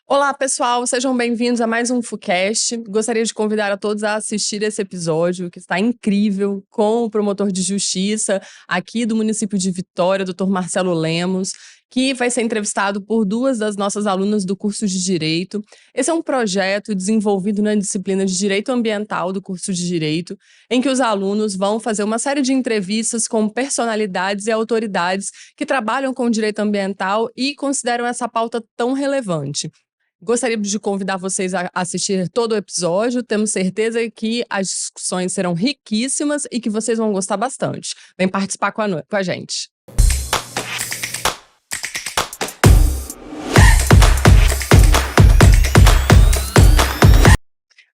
Olá, pessoal, sejam bem-vindos a mais um FuCast. Gostaria de convidar a todos a assistir esse episódio, que está incrível, com o promotor de justiça aqui do município de Vitória, Dr. Marcelo Lemos, que vai ser entrevistado por duas das nossas alunas do curso de Direito. Esse é um projeto desenvolvido na disciplina de Direito Ambiental do curso de Direito, em que os alunos vão fazer uma série de entrevistas com personalidades e autoridades que trabalham com o direito ambiental e consideram essa pauta tão relevante. Gostaria de convidar vocês a assistir todo o episódio. Temos certeza que as discussões serão riquíssimas e que vocês vão gostar bastante. Vem participar com a gente.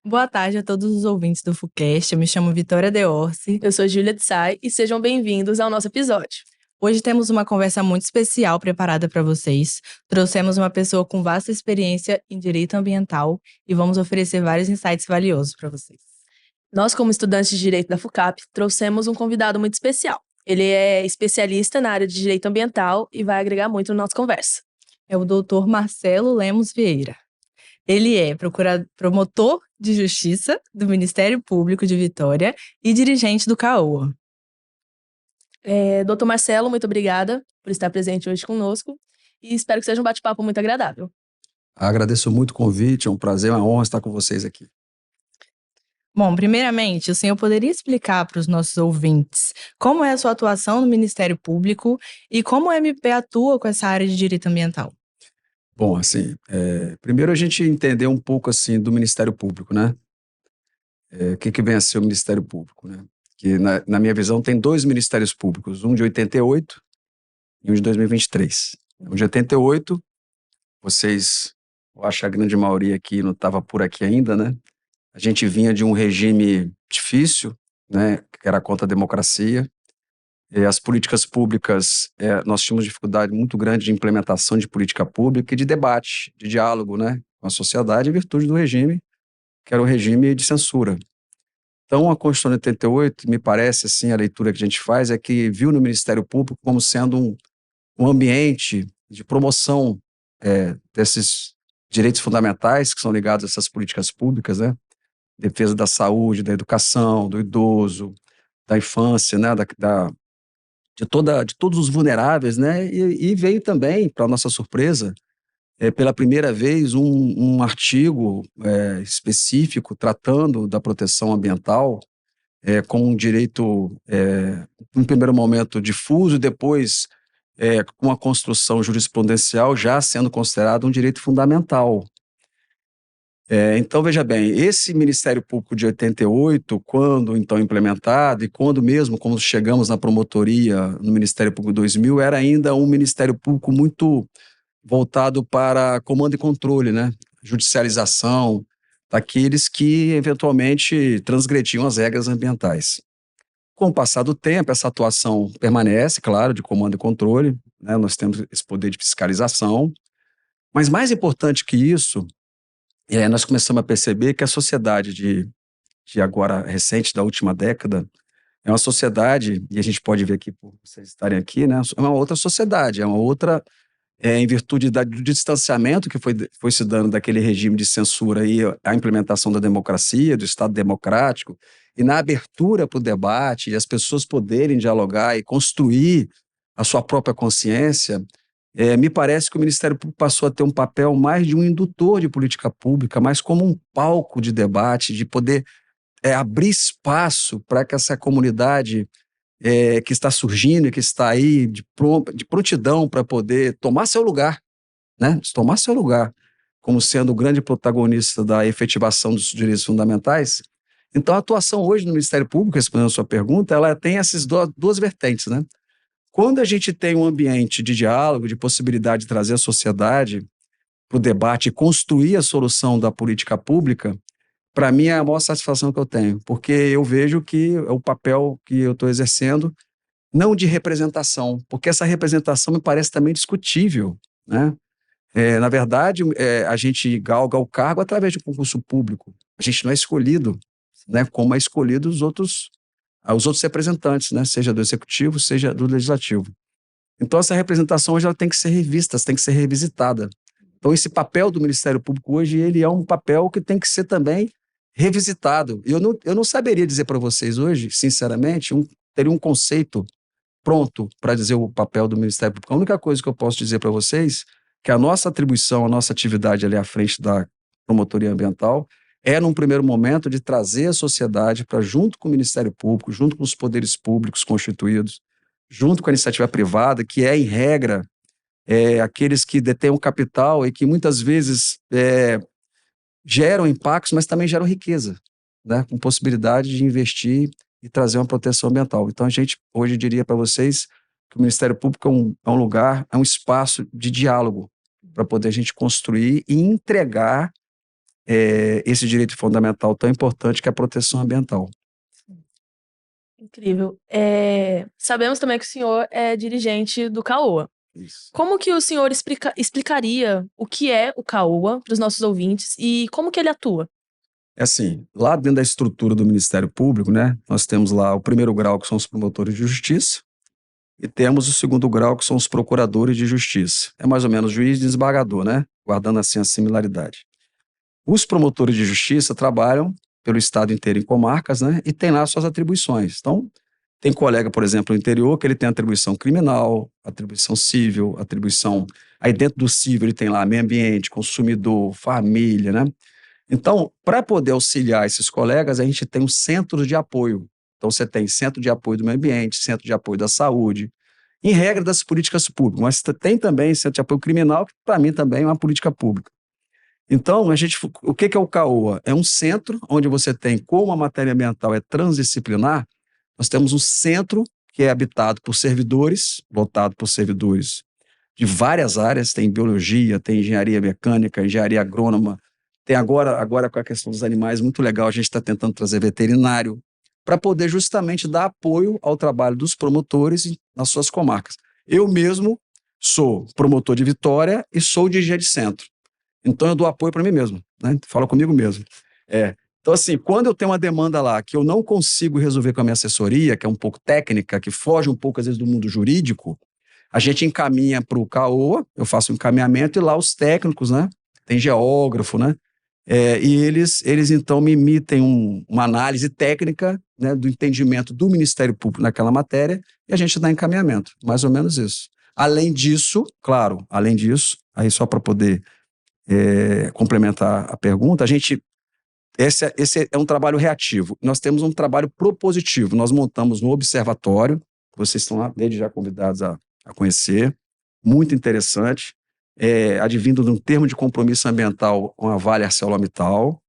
Boa tarde a todos os ouvintes do FuCast. Eu me chamo Vitória Deorce. Eu sou Júlia Tsai e sejam bem-vindos ao nosso episódio. Hoje temos uma conversa muito especial preparada para vocês. Trouxemos uma pessoa com vasta experiência em direito ambiental e vamos oferecer vários insights valiosos para vocês. Nós, como estudantes de Direito da FUCAP, trouxemos um convidado muito especial. Ele é especialista na área de Direito Ambiental e vai agregar muito na nossa conversa. É o Dr. Marcelo Lemos Vieira. Ele é promotor de Justiça do Ministério Público de Vitória e dirigente do CAOA. Doutor Marcelo, muito obrigada por estar presente hoje conosco e espero que seja um bate-papo muito agradável. Agradeço muito o convite, é um prazer, uma honra estar com vocês aqui. Bom, primeiramente, o senhor poderia explicar para os nossos ouvintes como é a sua atuação no Ministério Público e como o MP atua com essa área de direito ambiental? Bom, assim, primeiro a gente entender um pouco assim do Ministério Público, né? O que vem a ser o Ministério Público, né? Que na minha visão tem dois ministérios públicos, um de 88 e um de 2023. O de 88, vocês, eu acho que a grande maioria aqui não estava por aqui ainda, né? A gente vinha de um regime difícil, né? Que era contra a democracia. E as políticas públicas, nós tínhamos dificuldade muito grande de implementação de política pública e de debate, de diálogo, né? Com a sociedade em virtude do regime, que era o regime de censura. Então, a Constituição de 88, me parece, assim, a leitura que a gente faz é que viu no Ministério Público como sendo um ambiente de promoção desses direitos fundamentais que são ligados a essas políticas públicas, né? Defesa da saúde, da educação, do idoso, da infância, né? De todos os vulneráveis, né? E veio também, para nossa surpresa, pela primeira vez, um artigo específico tratando da proteção ambiental com um direito, num primeiro momento, difuso, e depois com a construção jurisprudencial já sendo considerado um direito fundamental. Então, veja bem, esse Ministério Público de 88, quando então implementado, e quando mesmo chegamos na promotoria no Ministério Público 2000, era ainda um Ministério Público muito voltado para comando e controle, né? Judicialização daqueles que eventualmente transgrediam as regras ambientais. Com o passar do tempo, essa atuação permanece, claro, de comando e controle, né? Nós temos esse poder de fiscalização, mas mais importante que isso, nós começamos a perceber que a sociedade de agora recente, da última década, é uma sociedade, e a gente pode ver aqui por vocês estarem aqui, né? É uma outra sociedade, é uma outra, em virtude do distanciamento que foi se dando daquele regime de censura e a implementação da democracia, do Estado democrático, e na abertura para o debate, e as pessoas poderem dialogar e construir a sua própria consciência, me parece que o Ministério Público passou a ter um papel mais de um indutor de política pública, mais como um palco de debate, de poder abrir espaço para que essa comunidade que está surgindo e que está aí de prontidão para poder tomar seu lugar, né? Tomar seu lugar como sendo o grande protagonista da efetivação dos direitos fundamentais. Então, a atuação hoje no Ministério Público, respondendo a sua pergunta, ela tem essas duas vertentes, né? Quando a gente tem um ambiente de diálogo, de possibilidade de trazer a sociedade para o debate e construir a solução da política pública, para mim é a maior satisfação que eu tenho, porque eu vejo que é o papel que eu estou exercendo, não de representação, porque essa representação me parece também discutível, né? Na verdade, a gente galga o cargo através de um concurso público. A gente não é escolhido, né, como é escolhido os outros representantes, né, seja do executivo, seja do legislativo. Então, essa representação hoje ela tem que ser revista, tem que ser revisitada. Então, esse papel do Ministério Público hoje, ele é um papel que tem que ser também revisitado. Eu não saberia dizer para vocês hoje, sinceramente, teria um conceito pronto para dizer o papel do Ministério Público. A única coisa que eu posso dizer para vocês é que a nossa atribuição, a nossa atividade ali à frente da promotoria ambiental é, num primeiro momento, de trazer a sociedade para junto com o Ministério Público, junto com os poderes públicos constituídos, junto com a iniciativa privada, que é, em regra, aqueles que detêm o capital e que muitas vezes geram impactos, mas também geram riqueza, né? Com possibilidade de investir e trazer uma proteção ambiental. Então, a gente hoje diria para vocês que o Ministério Público é um lugar, é um espaço de diálogo para poder a gente construir e entregar esse direito fundamental tão importante que é a proteção ambiental. Incrível. Sabemos também que o senhor é dirigente do CAOA. Isso. Como que o senhor explicaria o que é o CAOA para os nossos ouvintes e como que ele atua? É assim, lá dentro da estrutura do Ministério Público, né, nós temos lá o primeiro grau, que são os promotores de justiça, e temos o segundo grau, que são os procuradores de justiça. É mais ou menos juiz e desembargador, né, guardando assim a similaridade. Os promotores de justiça trabalham pelo estado inteiro em comarcas, né, e tem lá suas atribuições. Então, tem colega, por exemplo, no interior, que ele tem atribuição criminal, atribuição civil, atribuição... Aí dentro do civil ele tem lá meio ambiente, consumidor, família, né? Então, para poder auxiliar esses colegas, a gente tem um centro de apoio. Então, você tem centro de apoio do meio ambiente, centro de apoio da saúde, em regra das políticas públicas, mas tem também centro de apoio criminal, que para mim também é uma política pública. Então, o que é o CAOA? É um centro onde você tem, como a matéria ambiental é transdisciplinar, nós temos um centro que é habitado por servidores, lotado por servidores de várias áreas, tem biologia, tem engenharia mecânica, engenharia agrônoma, tem agora com a questão dos animais, muito legal, a gente está tentando trazer veterinário, para poder justamente dar apoio ao trabalho dos promotores nas suas comarcas. Eu mesmo sou promotor de Vitória e sou dirigente de centro. Então eu dou apoio para mim mesmo, né? Falo comigo mesmo. Então, assim, quando eu tenho uma demanda lá que eu não consigo resolver com a minha assessoria, que é um pouco técnica, que foge um pouco, às vezes, do mundo jurídico, a gente encaminha para o CAOA, eu faço um encaminhamento, e lá os técnicos, né? Tem geógrafo, né? E eles então me emitem uma análise técnica, né, do entendimento do Ministério Público naquela matéria, e a gente dá encaminhamento, mais ou menos isso. Além disso, claro, aí só para poder complementar a pergunta, esse é um trabalho reativo. Nós temos um trabalho propositivo. Nós montamos um observatório, vocês estão lá desde já convidados a conhecer, muito interessante, advindo de um termo de compromisso ambiental com a Vale ArcelorMittal.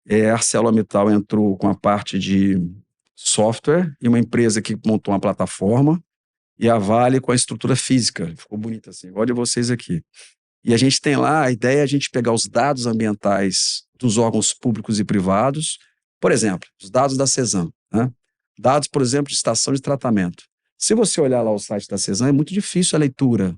A ArcelorMittal entrou com a parte de software e uma empresa que montou uma plataforma, e a Vale com a estrutura física. Ficou bonito assim, igual de vocês aqui. E a gente tem lá, a ideia é a gente pegar os dados ambientais dos órgãos públicos e privados, por exemplo, os dados da CESAM, né? Dados, por exemplo, de estação de tratamento. Se você olhar lá o site da CESAM, é muito difícil a leitura.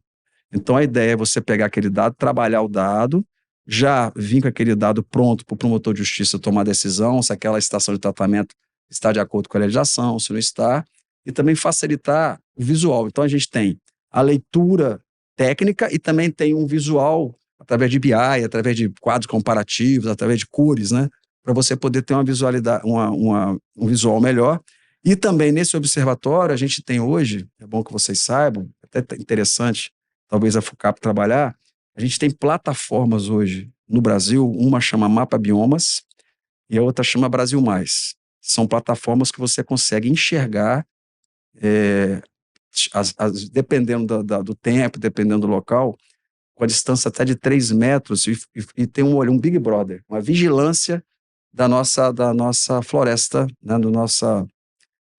Então, a ideia é você pegar aquele dado, trabalhar o dado, já vir com aquele dado pronto para o promotor de justiça tomar a decisão, se aquela estação de tratamento está de acordo com a legislação, se não está, e também facilitar o visual. Então, a gente tem a leitura técnica e também tem um visual através de BI, através de quadros comparativos, através de cores, né? Para você poder ter uma visualidade, um visual melhor. E também nesse observatório a gente tem hoje, é bom que vocês saibam, até interessante, talvez a FUCAP trabalhar, a gente tem plataformas hoje no Brasil, uma chama Mapa Biomas e a outra chama Brasil Mais. São plataformas que você consegue enxergar, dependendo do tempo, dependendo do local, com a distância até de 3 metros, e tem um Big Brother, uma vigilância da nossa floresta, né,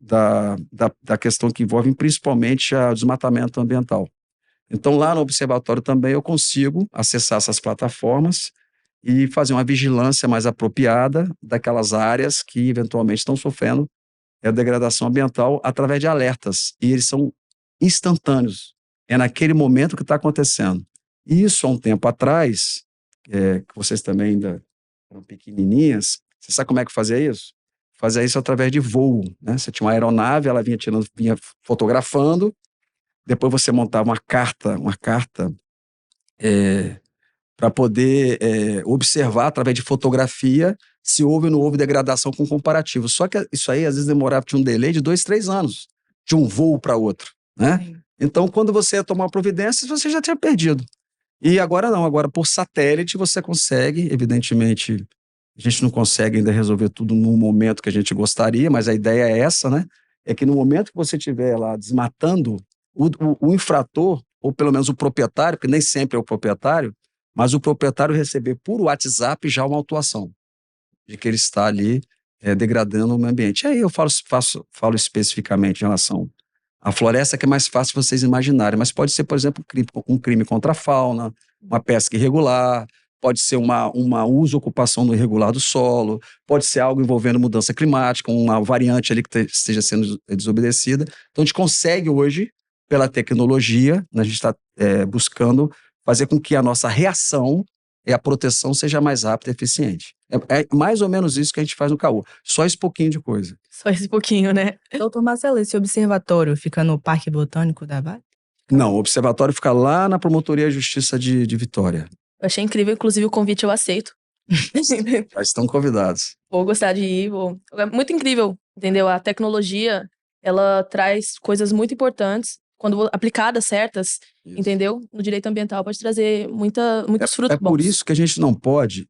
da questão que envolve principalmente o desmatamento ambiental. Então, lá no observatório também eu consigo acessar essas plataformas e fazer uma vigilância mais apropriada daquelas áreas que eventualmente estão sofrendo a degradação ambiental através de alertas, e eles são instantâneos, é naquele momento que está acontecendo. E isso, há um tempo atrás, que vocês também ainda eram pequenininhas, você sabe como é que fazia isso? Fazia isso através de voo, né? Você tinha uma aeronave, ela vinha fotografando, depois você montava uma carta para poder observar através de fotografia se houve ou não houve degradação com comparativo. Só que isso aí às vezes demorava, tinha um delay de 2, 3 anos, de um voo para outro, né? Sim. Então, quando você ia tomar providências, você já tinha perdido. E agora não, agora por satélite você consegue, evidentemente, a gente não consegue ainda resolver tudo no momento que a gente gostaria, mas a ideia é essa, né? É que no momento que você estiver lá desmatando, o infrator, ou pelo menos o proprietário, porque nem sempre é o proprietário, mas o proprietário receber por WhatsApp já uma autuação de que ele está ali degradando o meio ambiente. E aí eu falo especificamente em relação à floresta, que é mais fácil vocês imaginarem, mas pode ser, por exemplo, um crime contra a fauna, uma pesca irregular, pode ser uma uso ou ocupação no irregular do solo, pode ser algo envolvendo mudança climática, uma variante ali que esteja sendo desobedecida. Então a gente consegue hoje, pela tecnologia, né, a gente está buscando fazer com que a nossa reação e a proteção seja mais rápida e eficiente. É mais ou menos isso que a gente faz no CAU. Só esse pouquinho de coisa. Só esse pouquinho, né? Doutor Marcelo, esse observatório fica no Parque Botânico da Vale? Não, o observatório fica lá na Promotoria de Justiça de Vitória. Eu achei incrível, inclusive o convite eu aceito. Já estão convidados. Vou gostar de ir. É muito incrível, entendeu? A tecnologia, ela traz coisas muito importantes. Quando aplicadas certas, Isso. entendeu? No direito ambiental pode trazer muitos frutos É por bons. isso que a gente não pode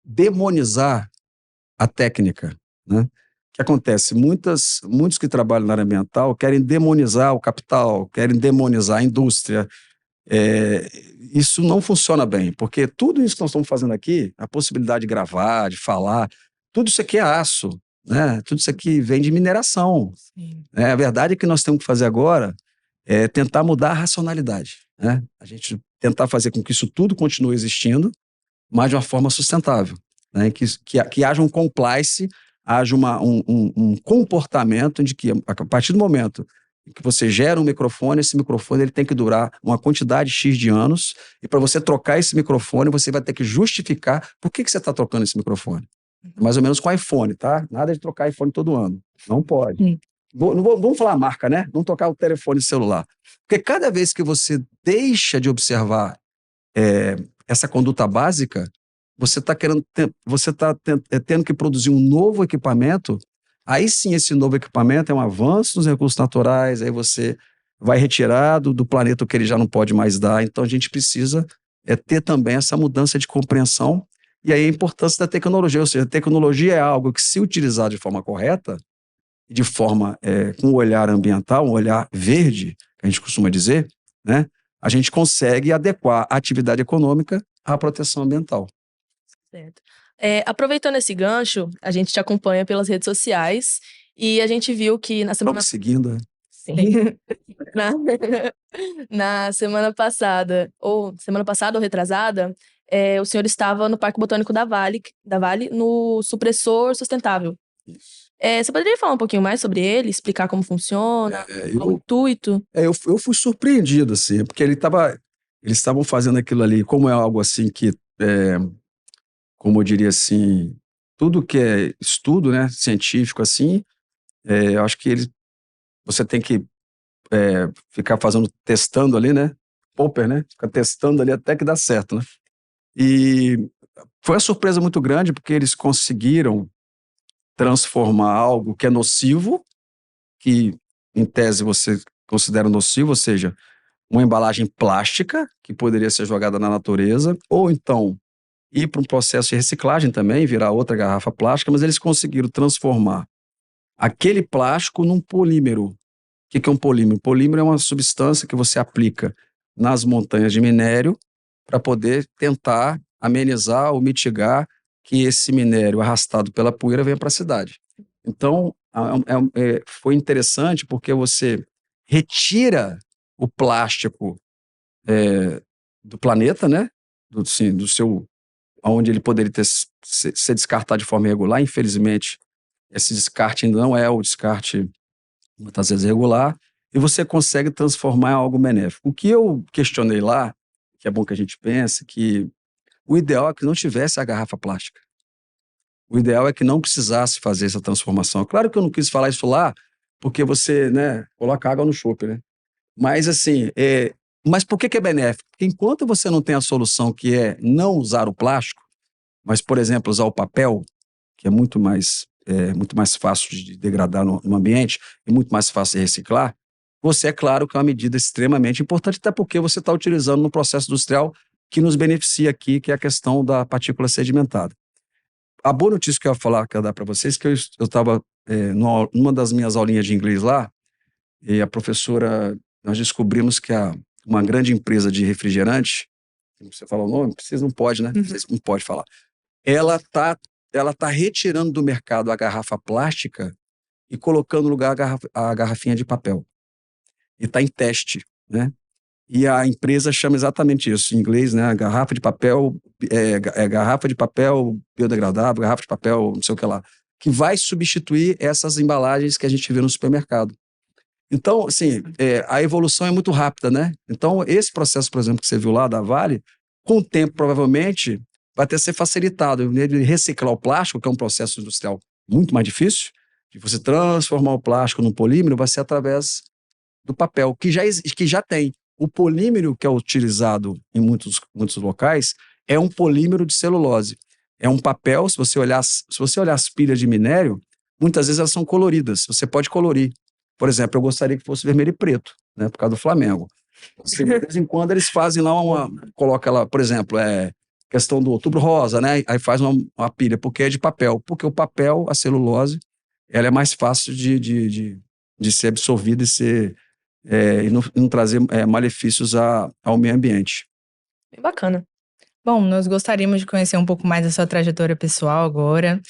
demonizar a técnica, né? O que acontece? Muitos que trabalham na área ambiental querem demonizar o capital, querem demonizar a indústria. Isso não funciona bem, porque tudo isso que nós estamos fazendo aqui, a possibilidade de gravar, de falar, tudo isso aqui é aço, né? Tudo isso aqui vem de mineração. Sim. A verdade é que nós temos que fazer agora é tentar mudar a racionalidade, né? A gente tentar fazer com que isso tudo continue existindo, mas de uma forma sustentável, né? Que haja um compliance, haja um comportamento de que, a partir do momento que você gera um microfone, esse microfone ele tem que durar uma quantidade X de anos, e para você trocar esse microfone, você vai ter que justificar por que você está trocando esse microfone. Mais ou menos com iPhone, tá? Nada de trocar iPhone todo ano. Não pode. Sim. Vamos falar a marca, né? Vamos tocar o telefone celular. Porque cada vez que você deixa de observar essa conduta básica, você está tendo que produzir um novo equipamento. Aí sim, esse novo equipamento é um avanço nos recursos naturais, aí você vai retirar do planeta o que ele já não pode mais dar. Então a gente precisa ter também essa mudança de compreensão, e aí a importância da tecnologia. Ou seja, a tecnologia é algo que, se utilizar de forma correta, de forma com um olhar ambiental, um olhar verde, que a gente costuma dizer, né, a gente consegue adequar a atividade econômica à proteção ambiental. Certo. Aproveitando esse gancho, a gente te acompanha pelas redes sociais e a gente viu que na semana... Vamos seguindo. Sim. Na semana passada ou retrasada, o senhor estava no Parque Botânico da Vale, no Supressor Sustentável. Isso. Você poderia falar um pouquinho mais sobre ele, explicar como funciona, o intuito? Eu fui surpreendido, assim, porque eles estavam fazendo aquilo ali, como é algo assim que, como eu diria assim, tudo que é estudo, né, científico, assim, eu acho que você tem que ficar testando ali, né, Popper, né, ficar testando ali até que dá certo, né. E foi uma surpresa muito grande, porque eles conseguiram transformar algo que é nocivo, que em tese você considera nocivo, ou seja, uma embalagem plástica que poderia ser jogada na natureza, ou então ir para um processo de reciclagem também, virar outra garrafa plástica, mas eles conseguiram transformar aquele plástico num polímero. O que é um polímero? Polímero é uma substância que você aplica nas montanhas de minério para poder tentar amenizar ou mitigar que esse minério arrastado pela poeira venha para a cidade. Então, foi interessante porque você retira o plástico do planeta, né? Do seu, onde ele poderia ser descartado de forma irregular. Infelizmente, esse descarte ainda não é o descarte, muitas vezes, regular, e você consegue transformar em algo benéfico. O que eu questionei lá, que é bom que a gente pense, que o ideal é que não tivesse a garrafa plástica. O ideal é que não precisasse fazer essa transformação. Claro que eu não quis falar isso lá, porque você, né, coloca água no chope, né? Mas, assim, Mas por que é benéfico? Porque enquanto você não tem a solução que é não usar o plástico, mas, por exemplo, usar o papel, que é muito mais fácil de degradar no ambiente e muito mais fácil de reciclar, você é claro que é uma medida extremamente importante, até porque você está utilizando no processo industrial que nos beneficia aqui, que é a questão da partícula sedimentada. A boa notícia que eu ia falar, que eu ia dar para vocês, que eu estava numa das minhas aulinhas de inglês lá, e a professora, nós descobrimos que uma grande empresa de refrigerante, você fala o nome? Vocês não pode, né? Vocês não pode falar. Ela tá retirando do mercado a garrafa plástica e colocando no lugar a garrafinha de papel. E está em teste, né? E a empresa chama exatamente isso, em inglês, né? Garrafa de papel, garrafa de papel biodegradável, garrafa de papel, não sei o que lá, que vai substituir essas embalagens que a gente vê no supermercado. Então, assim, a evolução é muito rápida, né? Então, esse processo, por exemplo, que você viu lá da Vale, com o tempo, provavelmente, vai ter que ser facilitado. Ele reciclar o plástico, que é um processo industrial muito mais difícil, de você transformar o plástico num polímero, vai ser através do papel, que já tem. O polímero que é utilizado em muitos locais é um polímero de celulose. É um papel, se você olhar as pilhas de minério, muitas vezes elas são coloridas, você pode colorir. Por exemplo, eu gostaria que fosse vermelho e preto, né, por causa do Flamengo. Assim, de vez em quando eles fazem lá coloca lá, por exemplo, questão do Outubro Rosa, né, aí faz uma pilha, porque é de papel, porque o papel, a celulose, ela é mais fácil de ser absorvida e não trazer malefícios ao meio ambiente. Bem bacana. Bom, nós gostaríamos de conhecer um pouco mais da sua trajetória pessoal agora.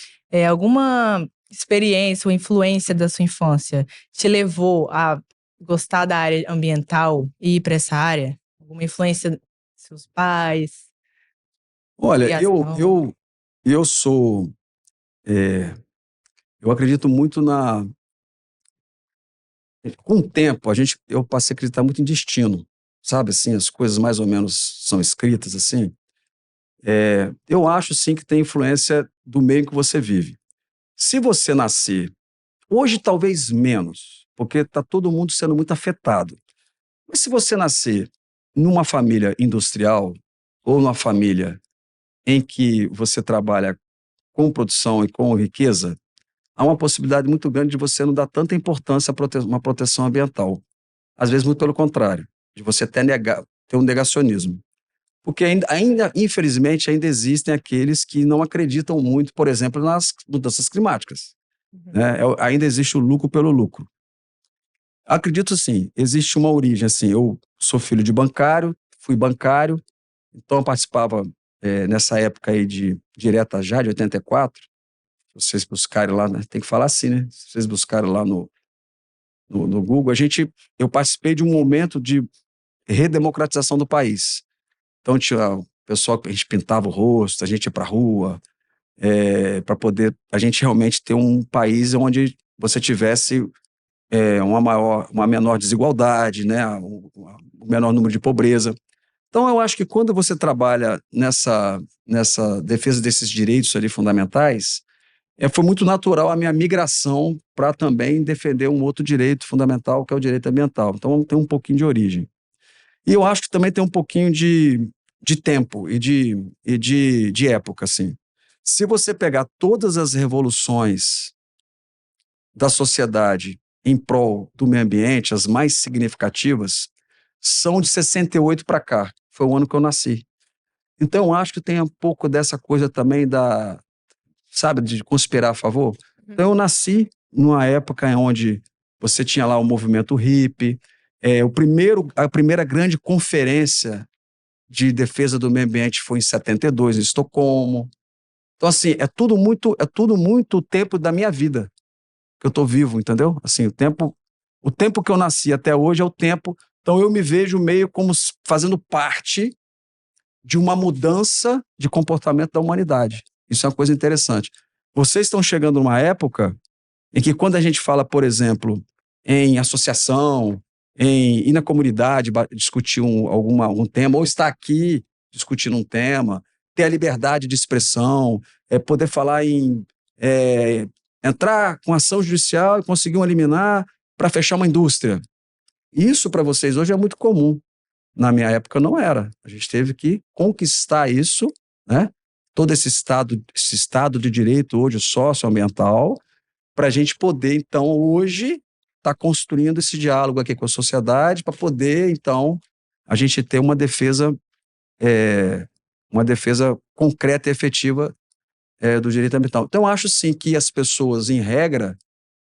Alguma experiência ou influência da sua infância te levou a gostar da área ambiental e ir para essa área? Alguma influência dos seus pais? Olha, Criação? eu sou... eu acredito muito com o tempo, eu passei a acreditar muito em destino, sabe, assim, as coisas mais ou menos são escritas, assim. Eu acho, sim, que tem influência do meio em que você vive. Se você nascer, hoje talvez menos, porque está todo mundo sendo muito afetado, mas se você nascer numa família industrial ou numa família em que você trabalha com produção e com riqueza, há uma possibilidade muito grande de você não dar tanta importância a uma proteção ambiental. Às vezes, muito pelo contrário, de você ter um negacionismo. Porque infelizmente, ainda existem aqueles que não acreditam muito, por exemplo, nas mudanças climáticas. Né? Ainda existe o lucro pelo lucro. Acredito, sim, existe uma origem. Assim, eu sou filho de bancário, fui bancário, então eu participava nessa época aí de Direta Já, de 84. Se vocês buscarem lá, né? Tem que falar assim, né? Se vocês buscarem lá no Google, eu participei de um momento de redemocratização do país. Então tinha o pessoal que a gente pintava o rosto, a gente ia para a rua, para poder a gente realmente ter um país onde você tivesse uma menor desigualdade, né? Um menor número de pobreza. Então eu acho que quando você trabalha nessa defesa desses direitos ali fundamentais, foi muito natural a minha migração para também defender um outro direito fundamental, que é o direito ambiental. Então tem um pouquinho de origem. E eu acho que também tem um pouquinho de tempo e de época, assim. Se você pegar todas as revoluções da sociedade em prol do meio ambiente, as mais significativas, são de 68 para cá. Foi o ano que eu nasci. Então eu acho que tem um pouco dessa coisa também sabe, de conspirar a favor. Então eu nasci numa época onde você tinha lá o movimento hippie, a primeira grande conferência de defesa do meio ambiente foi em 72, em Estocolmo. Então, assim, é tudo muito o tempo da minha vida que eu estou vivo, entendeu? Assim, o tempo que eu nasci até hoje é o tempo. Então eu me vejo meio como fazendo parte de uma mudança de comportamento da humanidade. Isso é uma coisa interessante. Vocês estão chegando numa época em que, quando a gente fala, por exemplo, em associação, em ir na comunidade discutir um tema, ou estar aqui discutindo um tema, ter a liberdade de expressão, poder falar entrar com ação judicial e conseguir um liminar para fechar uma indústria. Isso para vocês hoje é muito comum. Na minha época não era. A gente teve que conquistar isso, né? Todo esse estado de direito hoje socioambiental, para a gente poder, então, hoje, estar construindo esse diálogo aqui com a sociedade, para poder, então, a gente ter uma defesa concreta e efetiva do direito ambiental. Então, eu acho, sim, que as pessoas, em regra,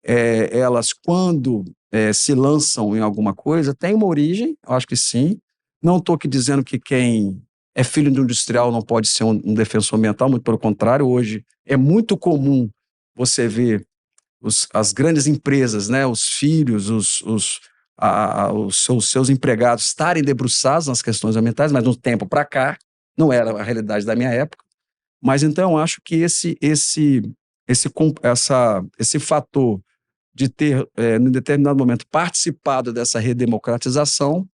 elas, quando se lançam em alguma coisa, têm uma origem, eu acho que sim. Não estou aqui dizendo que quem é filho de um industrial não pode ser um defensor ambiental, muito pelo contrário. Hoje é muito comum você ver as grandes empresas, né, os filhos, os seus empregados estarem debruçados nas questões ambientais, mas de um tempo para cá, não era a realidade da minha época. Mas então eu acho que esse fator de ter, em determinado momento, participado dessa redemocratização,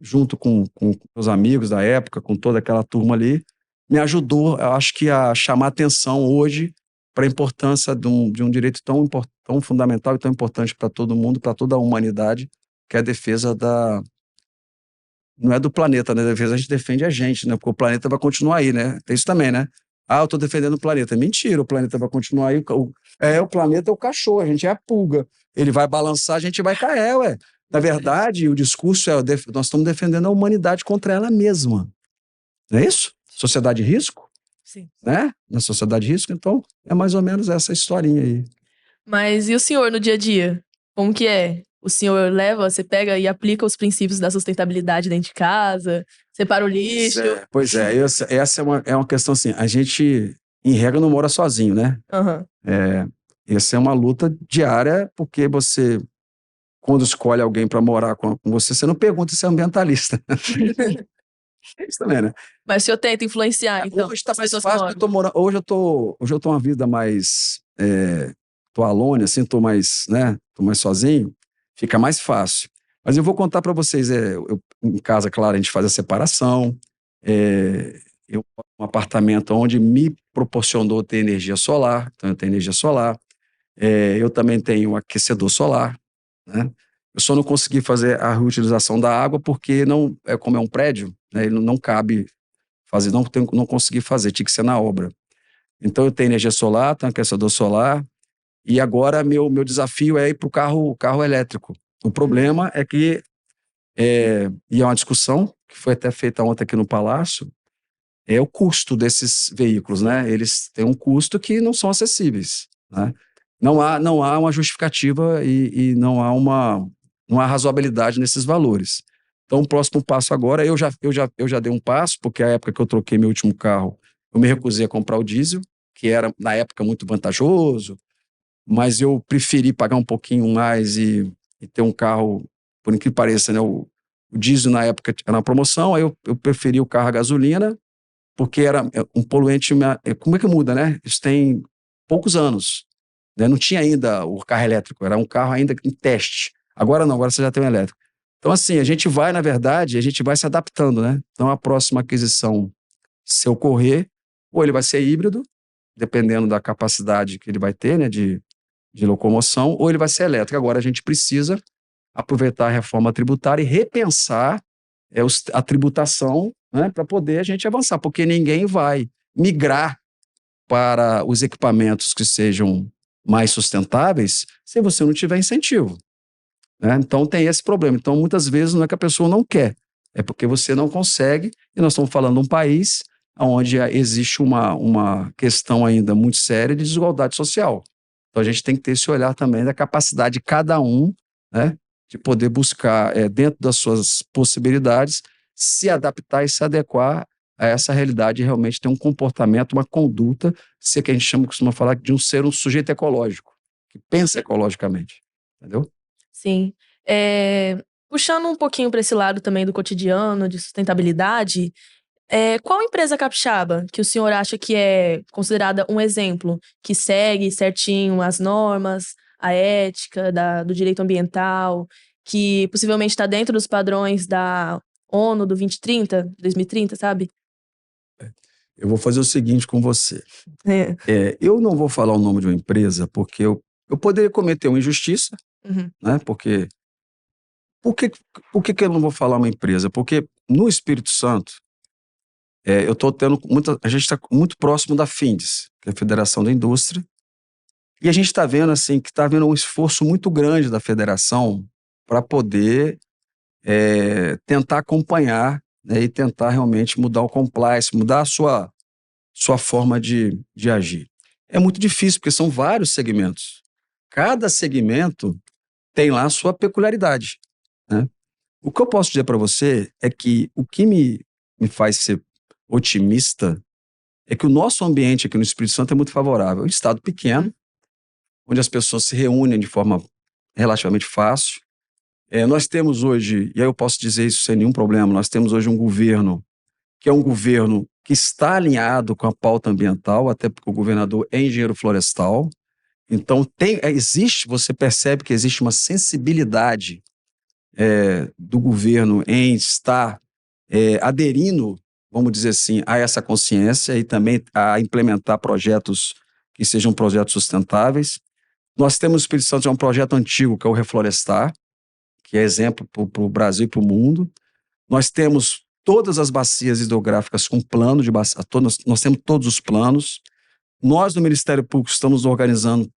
junto com os amigos da época, com toda aquela turma ali, me ajudou, eu acho que, a chamar atenção hoje para a importância de um direito tão fundamental e tão importante para todo mundo, para toda a humanidade, que é a defesa não é do planeta, né? A defesa a gente defende a gente, né? Porque o planeta vai continuar aí, né? Tem isso também, né? Eu estou defendendo o planeta. Mentira, o planeta vai continuar aí. O planeta é o cachorro, a gente é a pulga. Ele vai balançar, a gente vai cair, ué. Na verdade, o discurso nós estamos defendendo a humanidade contra ela mesma. Não é isso? Sociedade de risco? Sim. Né? Na sociedade de risco, então, é mais ou menos essa historinha aí. Mas e o senhor no dia a dia? Como que é? O senhor você pega e aplica os princípios da sustentabilidade dentro de casa, separa o lixo. Pois é, essa é uma questão assim, a gente, em regra, não mora sozinho, né? Uhum. Essa é uma luta diária, porque você, quando escolhe alguém para morar com você, você não pergunta se é ambientalista. Isso também, né? Mas o senhor tenta influenciar, então. Hoje está mais fácil, hoje eu tô uma vida mais, tô alone, assim, tô mais sozinho, fica mais fácil. Mas eu vou contar para vocês, em casa, claro, a gente faz a separação, eu moro num apartamento onde me proporcionou ter energia solar, então eu tenho energia solar, eu também tenho um aquecedor solar, né? Eu só não consegui fazer a reutilização da água porque como é um prédio, né, ele não cabe fazer, não consegui fazer, tinha que ser na obra. Então eu tenho energia solar, tenho aquecedor solar, e agora meu desafio é ir para o carro elétrico. O problema é que, e é uma discussão que foi até feita ontem aqui no Palácio, é o custo desses veículos, né? Eles têm um custo que não são acessíveis, né? Não há uma justificativa e não há razoabilidade nesses valores. Então, o próximo passo agora, eu já dei um passo, porque a época que eu troquei meu último carro, eu me recusei a comprar o diesel, que era, na época, muito vantajoso, mas eu preferi pagar um pouquinho mais e ter um carro, por incrível que pareça, né? O diesel, na época, era uma promoção, aí eu preferi o carro a gasolina, porque era um poluente. Como é que muda, né? Isso tem poucos anos, né? Não tinha ainda o carro elétrico, era um carro ainda em teste. Agora não, agora você já tem um elétrico. Então, assim, na verdade, a gente vai se adaptando, né? Então, a próxima aquisição, se ocorrer, ou ele vai ser híbrido, dependendo da capacidade que ele vai ter, né, de locomoção, ou ele vai ser elétrico. Agora, a gente precisa aproveitar a reforma tributária e repensar a tributação, né, para poder a gente avançar, porque ninguém vai migrar para os equipamentos que sejam mais sustentáveis se você não tiver incentivo, né? Então tem esse problema. Então muitas vezes não é que a pessoa não quer, é porque você não consegue, e nós estamos falando de um país onde existe uma questão ainda muito séria de desigualdade social. Então a gente tem que ter esse olhar também da capacidade de cada um, né, de poder buscar, dentro das suas possibilidades, se adaptar e se adequar a essa realidade e realmente ter um comportamento, uma conduta, se é que a gente costuma falar de ser um sujeito ecológico, que pensa ecologicamente, entendeu? Sim. Puxando um pouquinho para esse lado também do cotidiano, de sustentabilidade, qual empresa capixaba que o senhor acha que é considerada um exemplo, que segue certinho as normas, a ética do direito ambiental, que possivelmente está dentro dos padrões da ONU do 2030, sabe? Eu vou fazer o seguinte com você. Eu não vou falar o nome de uma empresa porque eu poderia cometer uma injustiça, Uhum. né? Por que eu não vou falar uma empresa? Porque no Espírito Santo, eu tô tendo a gente está muito próximo da FINDES, que é a Federação da Indústria, e a gente está vendo assim que está havendo um esforço muito grande da federação para poder tentar acompanhar, né, e tentar realmente mudar o compliance, mudar a sua forma de agir. É muito difícil, porque são vários segmentos. Cada segmento tem lá a sua peculiaridade, né? O que eu posso dizer para você é que o que me faz ser otimista é que o nosso ambiente aqui no Espírito Santo é muito favorável. É um estado pequeno, onde as pessoas se reúnem de forma relativamente fácil. Nós temos hoje, e aí eu posso dizer isso sem nenhum problema, nós temos hoje um governo que é um governo que está alinhado com a pauta ambiental, até porque o governador é engenheiro florestal. Então, você percebe que existe uma sensibilidade do governo em estar aderindo, vamos dizer assim, a essa consciência e também a implementar projetos que sejam projetos sustentáveis. Nós temos no Espírito Santo um projeto antigo, que é o Reflorestar, que é exemplo para o Brasil e para o mundo. Nós temos todas as bacias hidrográficas com plano de bacia, nós temos todos os planos. Nós, no Ministério Público, estamos organizando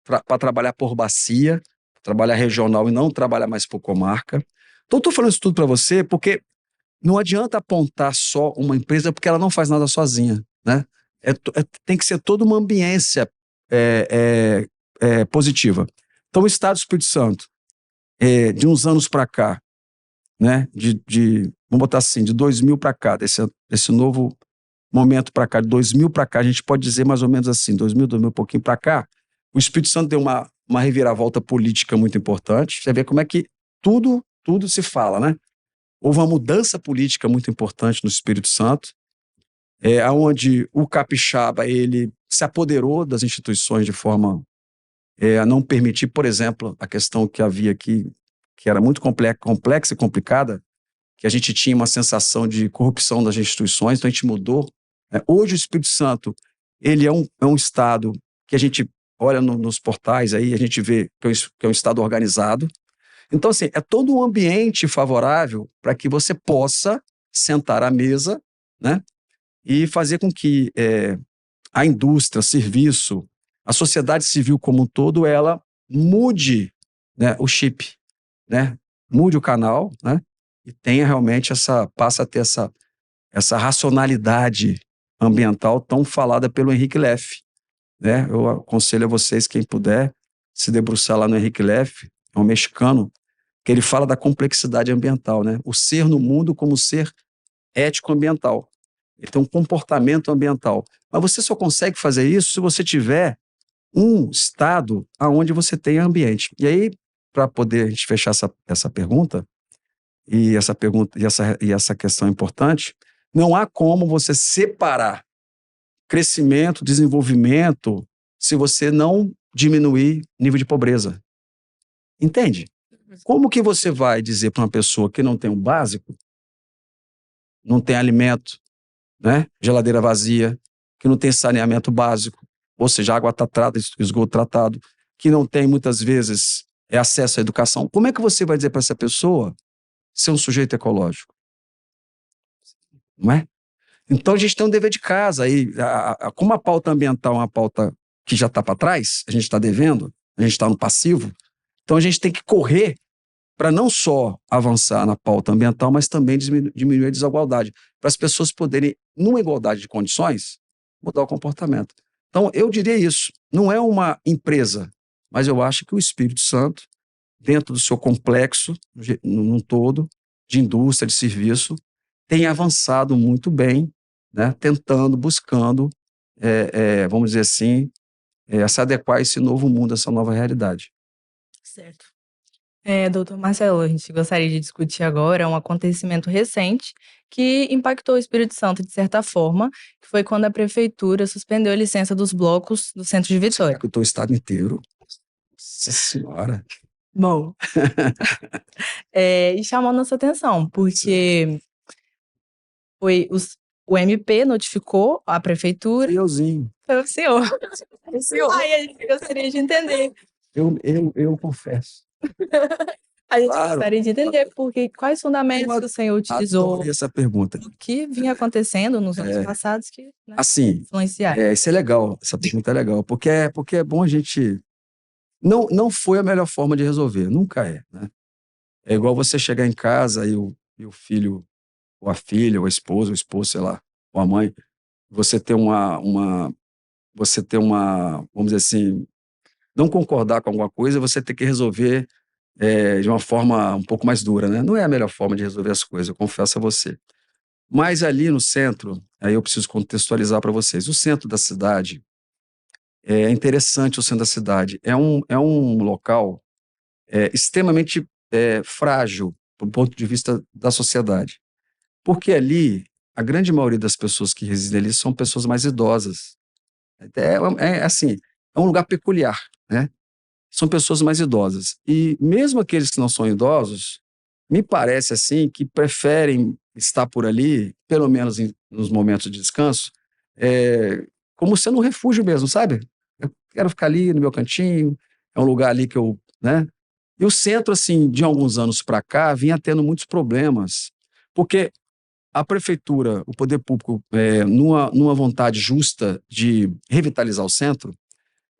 para trabalhar por bacia, trabalhar regional e não trabalhar mais por comarca. Então, estou falando isso tudo para você porque não adianta apontar só uma empresa porque ela não faz nada sozinha, né? Tem que ser toda uma ambiência positiva. Então, o Estado do Espírito Santo, de uns anos para cá, né, vamos botar assim, de 2000 para cá, desse novo momento para cá, de 2000 para cá, a gente pode dizer mais ou menos assim, 2000, um pouquinho para cá, o Espírito Santo deu uma reviravolta política muito importante. Você vê como é que tudo se fala, né? Houve uma mudança política muito importante no Espírito Santo, onde o capixaba ele se apoderou das instituições de forma a não permitir, por exemplo, a questão que havia aqui, que era muito complexa e complicada, que a gente tinha uma sensação de corrupção das instituições, então a gente mudou. Hoje o Espírito Santo ele é um estado que a gente olha nos portais aí, a gente vê que é um estado organizado. Então, assim, é todo um ambiente favorável para que você possa sentar à mesa, né, e fazer com que a indústria, serviço, a sociedade civil como um todo, ela mude, né, o chip, né, mude o canal, né, e tenha realmente passa a ter essa racionalidade ambiental tão falada pelo Henrique Leff, né? Eu aconselho a vocês, quem puder, se debruçar lá no Henrique Leff, é um mexicano, que ele fala da complexidade ambiental, né? O ser no mundo como ser ético-ambiental. Ele tem um comportamento ambiental. Mas você só consegue fazer isso se você tiver um estado onde você tenha ambiente. E aí, para poder a gente fechar essa pergunta, e essa questão é importante, não há como você separar crescimento, desenvolvimento, se você não diminuir nível de pobreza. Entende? Como que você vai dizer para uma pessoa que não tem o básico, não tem alimento, né, geladeira vazia, que não tem saneamento básico, ou seja, água tratada, esgoto tratado, que não tem muitas vezes acesso à educação, como é que você vai dizer para essa pessoa ser um sujeito ecológico? Não é? Então a gente tem um dever de casa aí, como a pauta ambiental é uma pauta que já está para trás, a gente está devendo, a gente está no passivo, então a gente tem que correr para não só avançar na pauta ambiental, mas também diminuir a desigualdade, para as pessoas poderem, numa igualdade de condições, mudar o comportamento. Então eu diria isso, não é uma empresa, mas eu acho que o Espírito Santo, dentro do seu complexo, num todo, de indústria, de serviço, tem avançado muito bem, né, tentando, buscando, vamos dizer assim, se adequar a esse novo mundo, a essa nova realidade. Certo. Doutor Marcelo, a gente gostaria de discutir agora um acontecimento recente que impactou o Espírito Santo de certa forma, que foi quando a prefeitura suspendeu a licença dos blocos do centro de Vitória. Impactou o estado inteiro. Nossa Senhora! Bom, e chamou nossa atenção, porque o MP notificou a prefeitura. Euzinho. Foi o senhor. Aí a gente gostaria de entender. Eu confesso. A gente Claro. gostaria de entender quais fundamentos que o senhor utilizou, Adorei essa pergunta. o que vinha acontecendo nos anos passados que, né, Assim, influenciaram. isso é legal, essa pergunta é legal, porque é bom a gente... Não foi a melhor forma de resolver, nunca é, né? É igual você chegar em casa e o filho, ou a filha, ou a esposa, sei lá, ou a mãe, você ter vamos dizer assim, não concordar com alguma coisa, você ter que resolver de uma forma um pouco mais dura, né? Não é a melhor forma de resolver as coisas, eu confesso a você. Mas ali no centro, aí eu preciso contextualizar para vocês, o centro da cidade, é interessante o centro da cidade, é um local extremamente frágil do ponto de vista da sociedade. Porque ali, a grande maioria das pessoas que residem ali são pessoas mais idosas. Assim, é um lugar peculiar, né? São pessoas mais idosas. E mesmo aqueles que não são idosos, me parece assim que preferem estar por ali, pelo menos nos momentos de descanso, como sendo um refúgio mesmo, sabe? Eu quero ficar ali no meu cantinho, é um lugar ali que eu, né? E o centro, assim, de alguns anos para cá, vinha tendo muitos problemas, porque a prefeitura, o poder público, numa vontade justa de revitalizar o centro,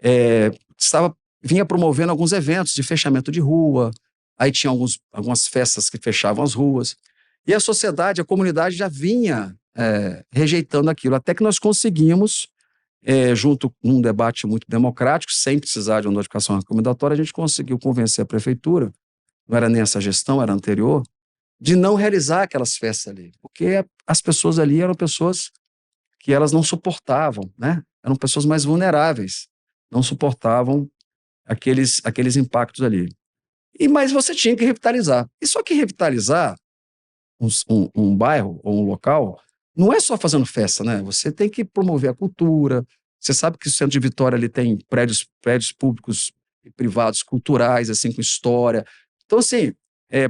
eh, estava vinha promovendo alguns eventos de fechamento de rua, aí tinha algumas festas que fechavam as ruas, e a sociedade, a comunidade já vinha rejeitando aquilo, até que nós conseguimos, junto num debate muito democrático, sem precisar de uma notificação recomendatória, a gente conseguiu convencer a prefeitura, não era nem essa gestão, era a anterior, de não realizar aquelas festas ali, porque as pessoas ali eram pessoas que elas não suportavam, né? Eram pessoas mais vulneráveis, não suportavam aqueles impactos ali. Mas você tinha que revitalizar. E só que revitalizar um bairro ou um local não é só fazendo festa, né? Você tem que promover a cultura. Você sabe que o centro de Vitória ali tem prédios públicos e privados, culturais, assim, com história. Então, assim,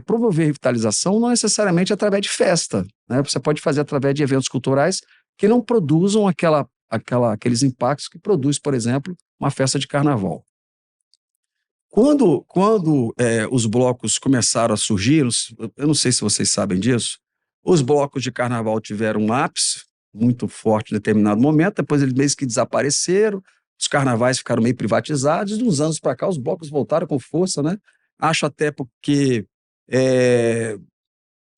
promover revitalização não necessariamente através de festa, né? Você pode fazer através de eventos culturais que não produzam aqueles impactos que produz, por exemplo, uma festa de carnaval. Quando os blocos começaram a surgir, eu não sei se vocês sabem disso, os blocos de carnaval tiveram um ápice muito forte em determinado momento, depois eles meio que desapareceram, os carnavais ficaram meio privatizados, e de uns anos para cá os blocos voltaram com força, né? Acho até porque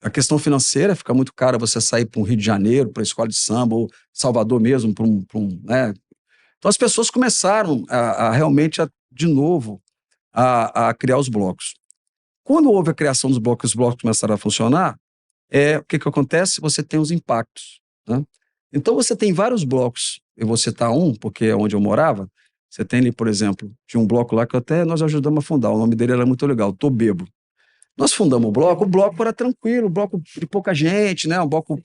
a questão financeira fica muito cara você sair para um Rio de Janeiro, para a escola de samba, ou Salvador mesmo, né? Então as pessoas começaram realmente, de novo, a criar os blocos. Quando houve a criação dos blocos, os blocos começaram a funcionar, o que acontece? Você tem os impactos, né? Então você tem vários blocos, eu vou citar um, porque é onde eu morava, você tem ali, por exemplo, tinha um bloco lá que até nós ajudamos a fundar, o nome dele era muito legal, Tô Bebo. Nós fundamos o bloco era tranquilo, um bloco de pouca gente, né? Um bloco...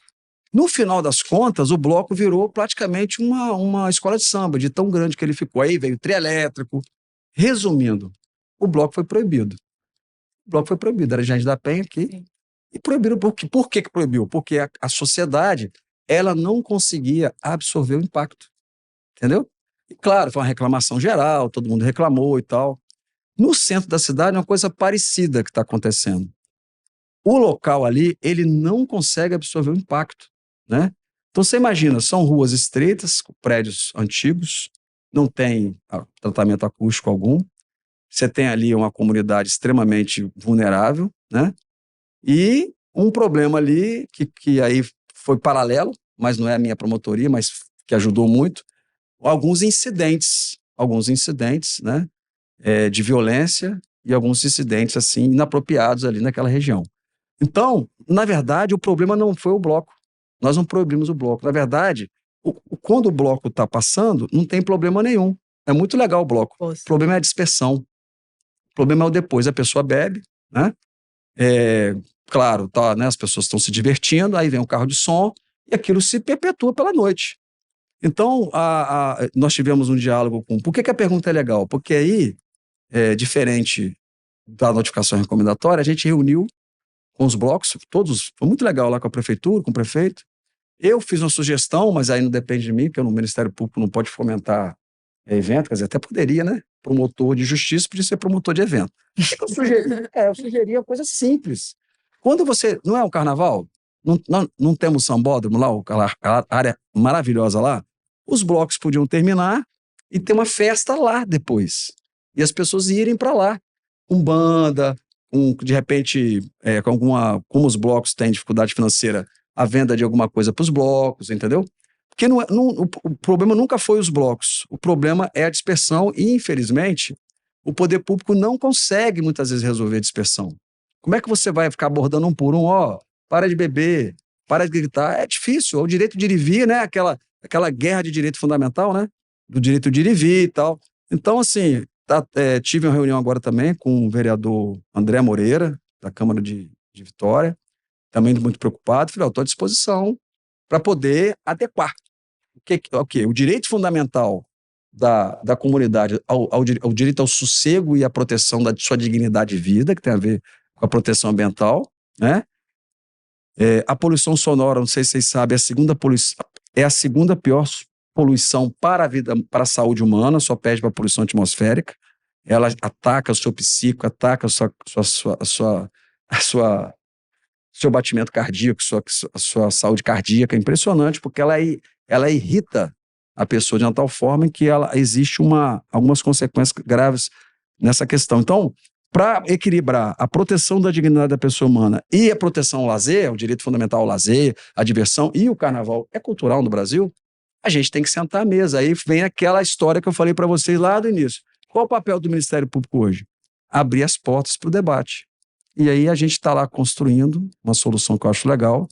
No final das contas, o bloco virou praticamente uma escola de samba, de tão grande que ele ficou. Aí veio o trio elétrico. Resumindo, o bloco foi proibido. O bloco foi proibido, era Gente da Penha aqui. Sim. E proibiram, por que proibiu? Porque a sociedade, ela não conseguia absorver o impacto, entendeu? E claro, foi uma reclamação geral, todo mundo reclamou e tal. No centro da cidade é uma coisa parecida que está acontecendo. O local ali, ele não consegue absorver o impacto, né? Então você imagina, são ruas estreitas, prédios antigos, não tem tratamento acústico algum, você tem ali uma comunidade extremamente vulnerável, né? E um problema ali que aí foi paralelo, mas não é a minha promotoria, mas que ajudou muito, alguns incidentes, né? De violência e alguns incidentes assim inapropriados ali naquela região. Então, na verdade, o problema não foi o bloco. Nós não proibimos o bloco. Na verdade, quando o bloco está passando, não tem problema nenhum. É muito legal o bloco. Poxa. O problema é a dispersão. O problema é o depois. A pessoa bebe, né? Claro, tá, né? As pessoas estão se divertindo, aí vem um carro de som e aquilo se perpetua pela noite. Então, nós tivemos um diálogo com... Por que a pergunta é legal? Porque aí, diferente da notificação recomendatória, a gente reuniu com os blocos, todos, foi muito legal lá com a prefeitura, com o prefeito. Eu fiz uma sugestão, mas aí não depende de mim, porque o Ministério Público não pode fomentar evento, quer dizer, até poderia, né? promotor de justiça, podia ser promotor de evento. O que eu sugeri? Eu sugeri uma coisa simples. Quando você... Não é um carnaval? Não temos sambódromo lá, aquela área maravilhosa lá? Os blocos podiam terminar e ter uma festa lá depois. E as pessoas irem para lá. Com banda, de repente, como os blocos têm dificuldade financeira, a venda de alguma coisa para os blocos, entendeu? Porque o problema nunca foi os blocos. O problema é a dispersão e, infelizmente, o poder público não consegue muitas vezes resolver a dispersão. Como é que você vai ficar abordando um por um? Para de beber, para de gritar. É difícil. O direito de ir e vir, né? Aquela guerra de direito fundamental, né? Do direito de ir e vir e tal. Então, assim, tive uma reunião agora também com o vereador André Moreira, da Câmara de Vitória, também muito preocupado. Falei, estou à disposição para poder adequar. O direito fundamental da comunidade ao direito ao sossego e à proteção da sua dignidade de vida, que tem a ver com a proteção ambiental, né? A poluição sonora, não sei se vocês sabem, é a segunda pior poluição para a vida, para a saúde humana, só perde para a poluição atmosférica. Ela ataca o seu psíquico, ataca seu batimento cardíaco, a sua saúde cardíaca. É impressionante, porque ela irrita a pessoa de uma tal forma em que existe algumas consequências graves nessa questão. Então, para equilibrar a proteção da dignidade da pessoa humana e a proteção ao lazer, o direito fundamental ao lazer, a diversão, e o carnaval é cultural no Brasil, a gente tem que sentar à mesa. Aí vem aquela história que eu falei para vocês lá do início. Qual o papel do Ministério Público hoje? Abrir as portas para o debate. E aí a gente está lá construindo uma solução que eu acho legal,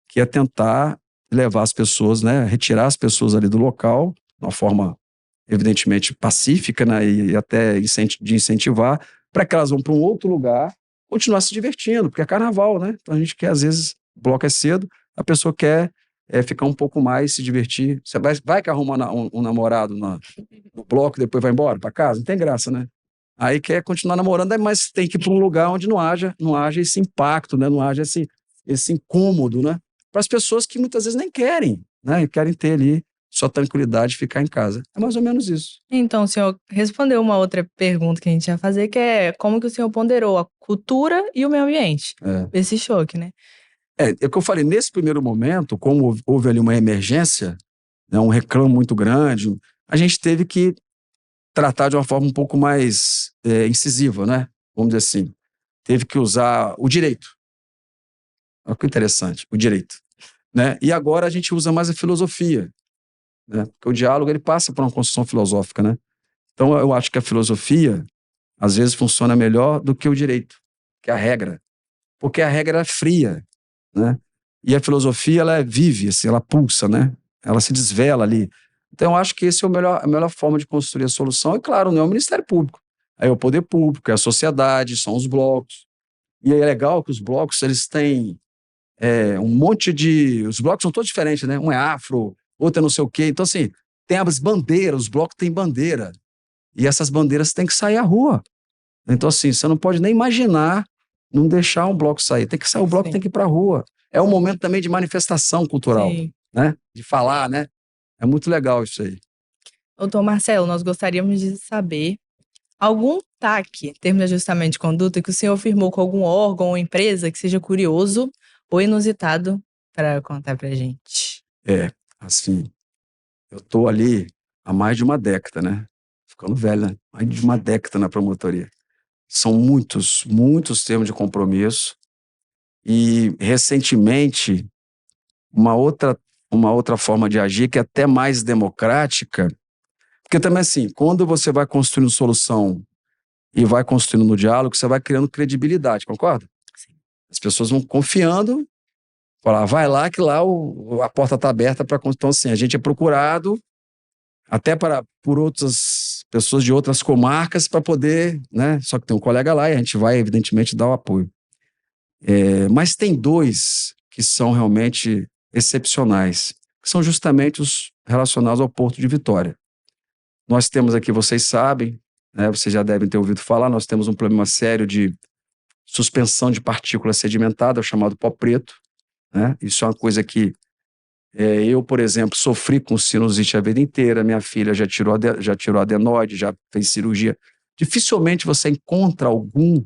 que é tentar levar as pessoas, né, retirar as pessoas ali do local, de uma forma evidentemente pacífica, né, e até de incentivar, para que elas vão para um outro lugar, continuar se divertindo, porque é carnaval, né? Então a gente quer, às vezes, o bloco é cedo, a pessoa quer ficar um pouco mais, se divertir. Você vai que arruma um namorado no bloco e depois vai embora para casa? Não tem graça, né? Aí quer continuar namorando, mas tem que ir para um lugar onde não haja esse impacto, né? Não haja esse incômodo, né? Para as pessoas que muitas vezes nem querem, né? Querem ter ali sua tranquilidade, ficar em casa. É mais ou menos isso. Então, o senhor respondeu uma outra pergunta que a gente ia fazer, que é como que o senhor ponderou a cultura e o meio ambiente? Esse choque, né? É o que eu falei, nesse primeiro momento, como houve ali uma emergência, né, um reclamo muito grande, a gente teve que tratar de uma forma um pouco mais incisiva, né? Vamos dizer assim. Teve que usar o direito. Olha que interessante, o direito. Né? E agora a gente usa mais a filosofia, né? Porque o diálogo ele passa por uma construção filosófica, né? Então eu acho que a filosofia às vezes funciona melhor do que o direito, que é a regra. Porque a regra é fria, né? E a filosofia ela vive, assim, ela pulsa, né? Ela se desvela ali. Então eu acho que esse é a melhor forma de construir a solução. E claro, não é o Ministério Público, é o poder público, é a sociedade, são os blocos. E é legal que os blocos eles têm um monte de... Os blocos são todos diferentes, né? Um é afro, outro é não sei o quê. Então, assim, tem as bandeiras, os blocos têm bandeira. E essas bandeiras têm que sair à rua. Então, assim, você não pode nem imaginar não deixar um bloco sair. Tem que sair, o bloco Sim. Tem que ir para a rua. É um momento também de manifestação cultural, Sim. né? De falar, né? É muito legal isso aí. Doutor Marcelo, nós gostaríamos de saber algum TAC, termo de ajustamento de conduta, que o senhor firmou com algum órgão ou empresa que seja curioso ou inusitado para contar para a gente. Assim, eu estou ali há mais de uma década, né? Ficando velho, né? Mais de uma década na promotoria. São muitos termos de compromisso e, recentemente, uma outra forma de agir que é até mais democrática, porque também, assim, quando você vai construindo solução e vai construindo no diálogo, você vai criando credibilidade, concorda? Sim. As pessoas vão confiando, falar, vai lá que lá a porta está aberta para... Então, assim, a gente é procurado até por outras pessoas de outras comarcas para poder, né? Só que tem um colega lá e a gente vai, evidentemente, dar o apoio. Mas tem dois que são realmente excepcionais, que são justamente os relacionados ao Porto de Vitória. Nós temos aqui, vocês sabem, né, vocês já devem ter ouvido falar, nós temos um problema sério de suspensão de partícula sedimentada, chamado pó preto, né? Isso é uma coisa que Eu, por exemplo, sofri com sinusite a vida inteira, minha filha já tirou adenoide, já fez cirurgia. Dificilmente você encontra algum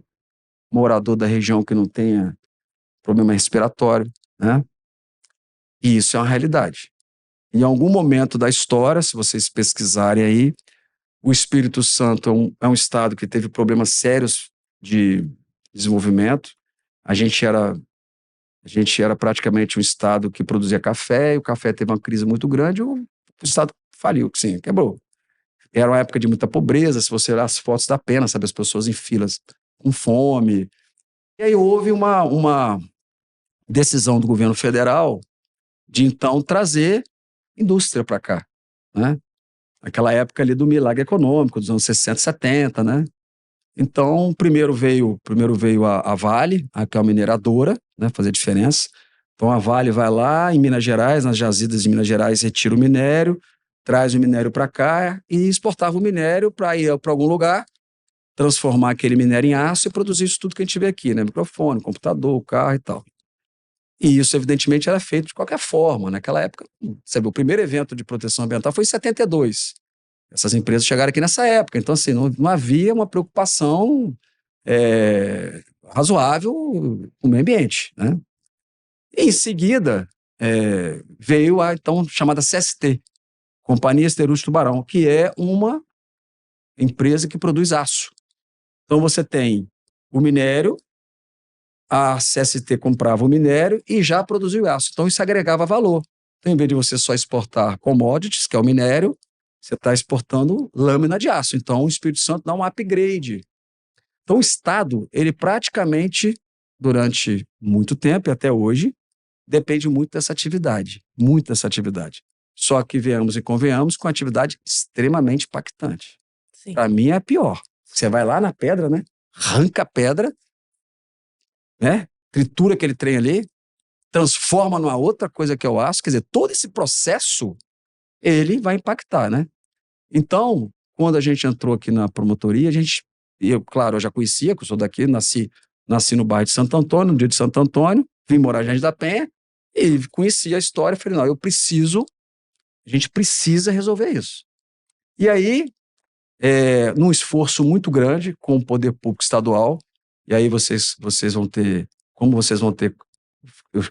morador da região que não tenha problema respiratório, né? E isso é uma realidade. Em algum momento da história, se vocês pesquisarem aí, o Espírito Santo é um estado que teve problemas sérios de desenvolvimento. A gente era praticamente um estado que produzia café, e o café teve uma crise muito grande, o estado faliu, sim, quebrou. Era uma época de muita pobreza, se você olhar as fotos da pena, sabe, as pessoas em filas com fome. E aí houve uma decisão do governo federal de então trazer indústria para cá, né? Aquela época ali do milagre econômico, dos anos 60, 70, né? Então, primeiro veio a Vale, que é uma mineradora, né, fazer diferença. Então, a Vale vai lá em Minas Gerais, nas jazidas de Minas Gerais, retira o minério, traz o minério para cá e exportava o minério para ir para algum lugar, transformar aquele minério em aço e produzir isso tudo que a gente vê aqui, né? Microfone, computador, carro e tal. E isso, evidentemente, era feito de qualquer forma. Naquela época, sabe, o primeiro evento de proteção ambiental foi em 72. Essas empresas chegaram aqui nessa época. Então, assim, não havia uma preocupação razoável com o meio ambiente, né? E, em seguida, veio a, então, chamada CST, Companhia Siderúrgica Tubarão, que é uma empresa que produz aço. Então, você tem o minério, a CST comprava o minério e já produzia o aço. Então, isso agregava valor. Então, em vez de você só exportar commodities, que é o minério, você está exportando lâmina de aço. Então, o Espírito Santo dá um upgrade. Então, o Estado, ele praticamente, durante muito tempo e até hoje, depende muito dessa atividade. Muito dessa atividade. Só que, venhamos e convenhamos, com atividade extremamente impactante. Para mim, é a pior. Você vai lá na pedra, né? Arranca a pedra, né? Tritura aquele trem ali, transforma numa outra coisa que é o aço. Quer dizer, todo esse processo, ele vai impactar, né? Então, quando a gente entrou aqui na promotoria, claro, eu já conhecia, que eu sou daqui, nasci no bairro de Santo Antônio, no dia de Santo Antônio, vim morar em Jardim da Penha, e conhecia a história, falei, não, a gente precisa resolver isso. E aí, num esforço muito grande com o poder público estadual, e aí vocês vão ter,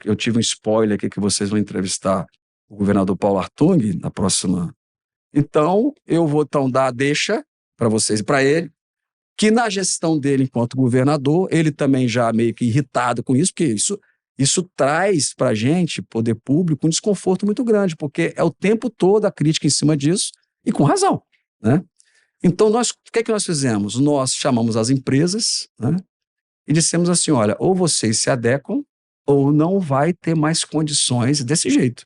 eu tive um spoiler aqui que vocês vão entrevistar o governador Paulo Artung na próxima. Então, eu vou dar a deixa para vocês e para ele, que na gestão dele enquanto governador, ele também já meio que irritado com isso, porque isso traz para a gente, poder público, um desconforto muito grande, porque é o tempo todo a crítica em cima disso, e com razão, né? Então, o que é que nós fizemos? Nós chamamos as empresas, né, e dissemos assim, olha, ou vocês se adequam, ou não vai ter mais condições desse jeito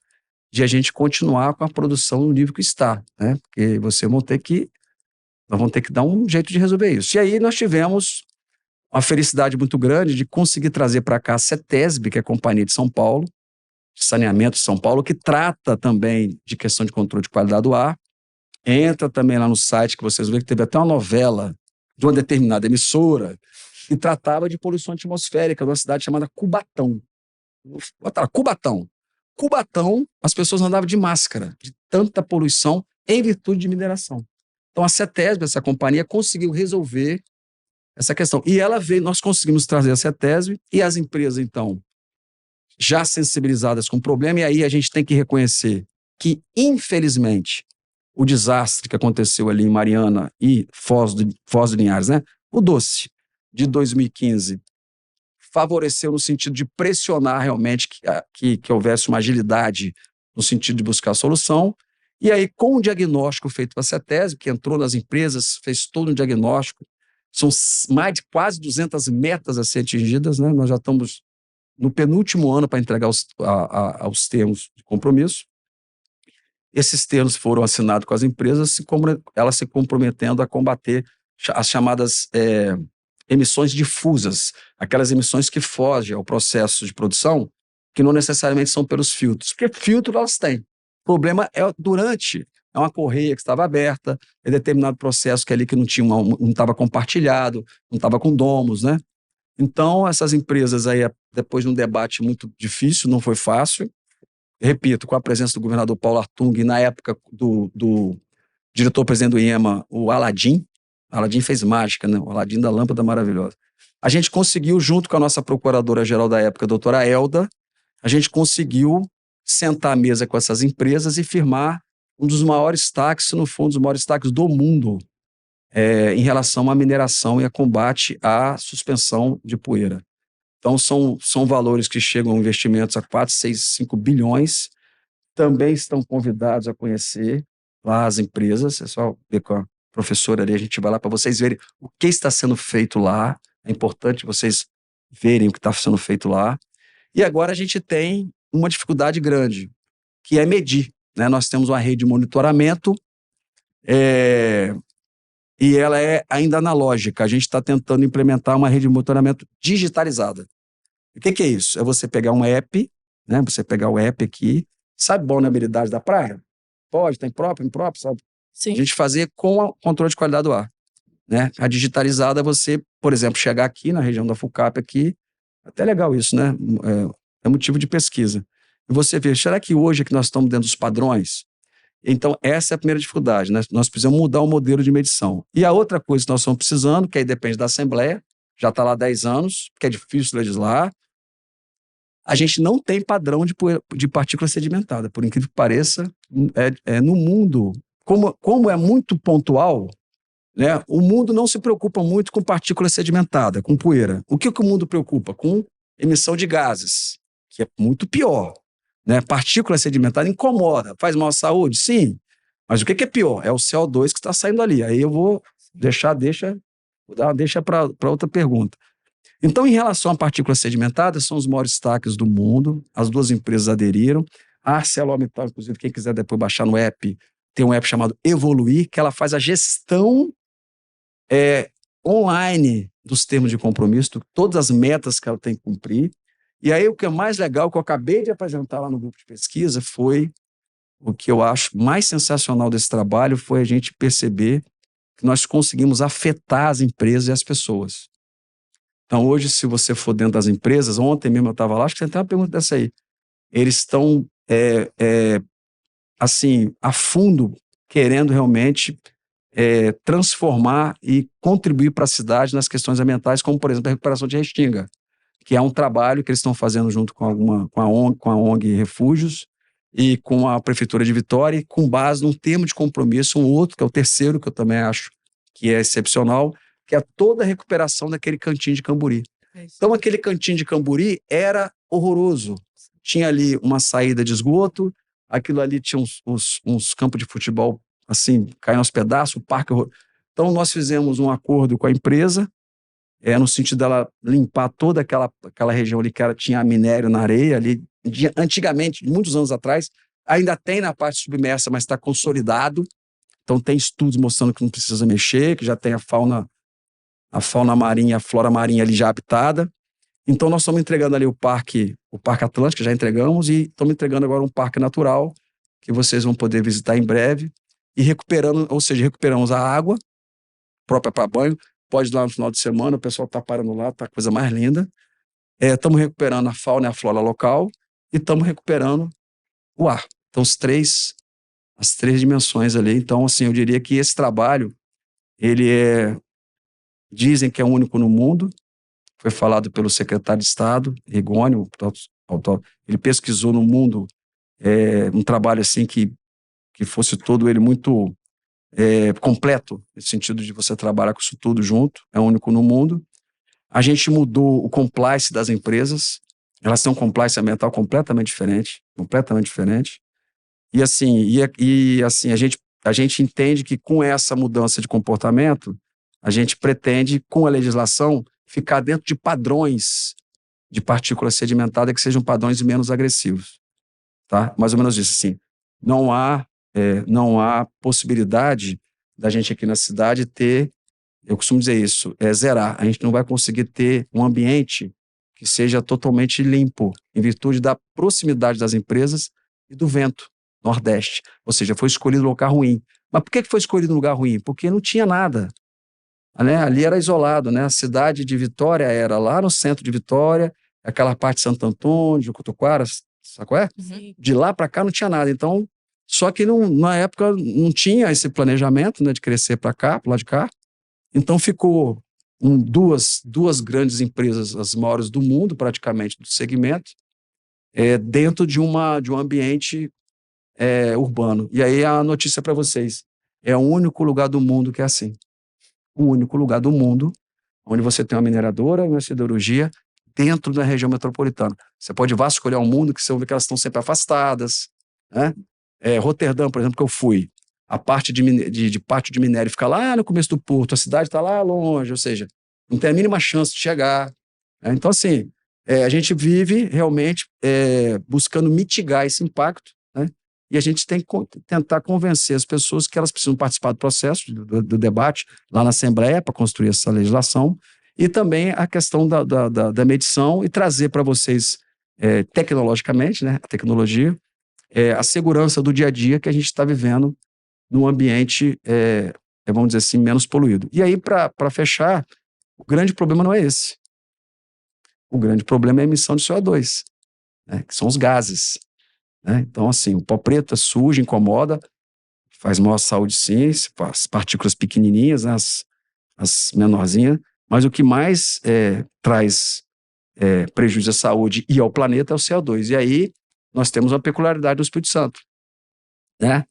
de a gente continuar com a produção no nível que está, né? Porque nós vamos ter que dar um jeito de resolver isso. E aí nós tivemos uma felicidade muito grande de conseguir trazer para cá a CETESB, que é a Companhia de São Paulo, de Saneamento de São Paulo, que trata também de questão de controle de qualidade do ar. Entra também lá no site que vocês vão ver que teve até uma novela de uma determinada emissora que tratava de poluição atmosférica numa cidade chamada Cubatão. Cubatão. Cubatão, as pessoas andavam de máscara, de tanta poluição em virtude de mineração. Então a CETESB, essa companhia, conseguiu resolver essa questão. E nós conseguimos trazer a CETESB e as empresas, então, já sensibilizadas com o problema, e aí a gente tem que reconhecer que, infelizmente, o desastre que aconteceu ali em Mariana e Foz do Linhares, né? O Doce, de 2015, favoreceu no sentido de pressionar realmente que houvesse uma agilidade no sentido de buscar a solução. E aí, com o diagnóstico feito pela CETESB, que entrou nas empresas, fez todo um diagnóstico, são mais de quase 200 metas a ser atingidas, né? Nós já estamos no penúltimo ano para entregar os termos de compromisso. Esses termos foram assinados com as empresas, elas se comprometendo a combater as chamadas emissões difusas, aquelas emissões que fogem ao processo de produção, que não necessariamente são pelos filtros, porque filtro elas têm. O problema é uma correia que estava aberta, é determinado processo que ali que não estava compartilhado, não estava com domos, né? Então, essas empresas aí, depois de um debate muito difícil, não foi fácil, repito, com a presença do governador Paulo Artung e na época do diretor-presidente do IEMA, o Aladim. Aladim fez mágica, né? O Aladim da lâmpada maravilhosa. A gente conseguiu, junto com a nossa procuradora-geral da época, a doutora Elda, a gente conseguiu sentar à mesa com essas empresas e firmar um dos maiores taxes, no fundo, um dos maiores taxes do mundo, em relação à mineração e a combate à suspensão de poeira. Então, são valores que chegam a investimentos a 4, 6, 5 bilhões. Também estão convidados a conhecer lá as empresas. É só ver com a professora ali, a gente vai lá para vocês verem o que está sendo feito lá. É importante vocês verem o que está sendo feito lá. E agora a gente tem uma dificuldade grande, que é medir, né? Nós temos uma rede de monitoramento, e ela é ainda analógica. A gente está tentando implementar uma rede de monitoramento digitalizada. O que é isso? É você pegar um app, né? Você pegar o app aqui, sabe vulnerabilidade da praia? Pode, tem próprio, impróprio, sabe? Sim. A gente fazer com o controle de qualidade do ar, né? A digitalizada, você, por exemplo, chegar aqui na região da FUCAP aqui, até legal isso, né? É motivo de pesquisa. E você vê, será que hoje que nós estamos dentro dos padrões? Então, essa é a primeira dificuldade, né? Nós precisamos mudar o modelo de medição. E a outra coisa que nós estamos precisando, que aí depende da Assembleia, já está lá há 10 anos, que é difícil legislar, a gente não tem padrão de partícula sedimentada, por incrível que pareça, no mundo, como é muito pontual, né, o mundo não se preocupa muito com partícula sedimentada, com poeira. O que o mundo preocupa? Com emissão de gases, que é muito pior. Né? Partícula sedimentada incomoda, faz mal à saúde? Sim. Mas o que é pior? É o CO2 que está saindo ali. Aí eu vou dar uma deixa para outra pergunta. Então, em relação à partícula sedimentada, são os maiores destaques do mundo. As duas empresas aderiram. A ArcelorMittal, inclusive, quem quiser depois baixar no app, tem um app chamado Evoluir, que ela faz a gestão online dos termos de compromisso, todas as metas que ela tem que cumprir. E aí, o que é mais legal, que eu acabei de apresentar lá no grupo de pesquisa, foi o que eu acho mais sensacional desse trabalho, foi a gente perceber que nós conseguimos afetar as empresas e as pessoas. Então, hoje, se você for dentro das empresas, ontem mesmo eu estava lá, acho que você tem uma pergunta dessa aí. Eles estão, assim, a fundo, querendo realmente transformar e contribuir para a cidade nas questões ambientais, como, por exemplo, a recuperação de Restinga, que é um trabalho que eles estão fazendo junto com a ONG Refúgios e com a Prefeitura de Vitória, com base num termo de compromisso, um outro, que é o terceiro, que eu também acho que é excepcional, que é toda a recuperação daquele cantinho de Camburi. Então, aquele cantinho de Camburi era horroroso. Tinha ali uma saída de esgoto, aquilo ali tinha uns campos de futebol, assim, caindo aos pedaços, o parque... Então, nós fizemos um acordo com a empresa, no sentido dela limpar toda aquela região ali que tinha minério na areia, ali, antigamente, muitos anos atrás, ainda tem na parte submersa, mas está consolidado. Então, tem estudos mostrando que não precisa mexer, que já tem a fauna marinha, a flora marinha ali já habitada. Então, nós estamos entregando ali o Parque Atlântico, já entregamos, e estamos entregando agora um parque natural, que vocês vão poder visitar em breve, e recuperamos a água própria para banho. Pode ir lá no final de semana, o pessoal está parando lá, está a coisa mais linda. Estamos recuperando a fauna e a flora local, e estamos recuperando o ar. Então, as três dimensões ali. Então, assim, eu diria que esse trabalho, dizem que é único no mundo. Foi falado pelo secretário de Estado, Rigoni, ele pesquisou no mundo um trabalho assim que fosse todo ele muito completo, no sentido de você trabalhar com isso tudo junto, é único no mundo. A gente mudou o compliance das empresas, elas têm um compliance ambiental completamente diferente. E assim, a gente entende que com essa mudança de comportamento, a gente pretende, com a legislação, ficar dentro de padrões de partícula sedimentada que sejam padrões menos agressivos. Tá? Mais ou menos isso, assim. Não há possibilidade da gente aqui na cidade ter, eu costumo dizer isso, zerar. A gente não vai conseguir ter um ambiente que seja totalmente limpo, em virtude da proximidade das empresas e do vento nordeste. Ou seja, foi escolhido um lugar ruim. Mas por que foi escolhido um lugar ruim? Porque não tinha nada. Né? Ali era isolado, né? A cidade de Vitória era lá no centro de Vitória, aquela parte de Santo Antônio, de Cutuquara, sabe qual é? Sim. De lá para cá não tinha nada. Então, só que na época não tinha esse planejamento, né, de crescer para cá, pro lado de cá. Então ficou duas grandes empresas, as maiores do mundo praticamente, do segmento, dentro de um ambiente urbano. E aí a notícia para vocês, é o único lugar do mundo que é assim. O único lugar do mundo onde você tem uma mineradora, uma siderurgia, dentro da região metropolitana. Você pode vasculhar o mundo, que você vê que elas estão sempre afastadas, né? Roterdã, por exemplo, que eu fui, a parte de pátio de minério fica lá no começo do porto, a cidade está lá longe, ou seja, não tem a mínima chance de chegar. Então, assim, a gente vive realmente buscando mitigar esse impacto, né? E a gente tem que tentar convencer as pessoas que elas precisam participar do processo, do debate lá na Assembleia para construir essa legislação, e também a questão da medição e trazer para vocês, tecnologicamente, né, a tecnologia, a segurança do dia a dia que a gente está vivendo num ambiente, vamos dizer assim, menos poluído. E aí, para fechar, o grande problema não é esse. O grande problema é a emissão de CO2, né, que são os gases. Né? Então, assim, o pó preto é sujo, incomoda, faz mal à saúde, sim, as partículas pequenininhas, né, as menorzinhas, mas o que mais traz prejuízo à saúde e ao planeta é o CO2. E aí nós temos uma peculiaridade do Espírito Santo, né?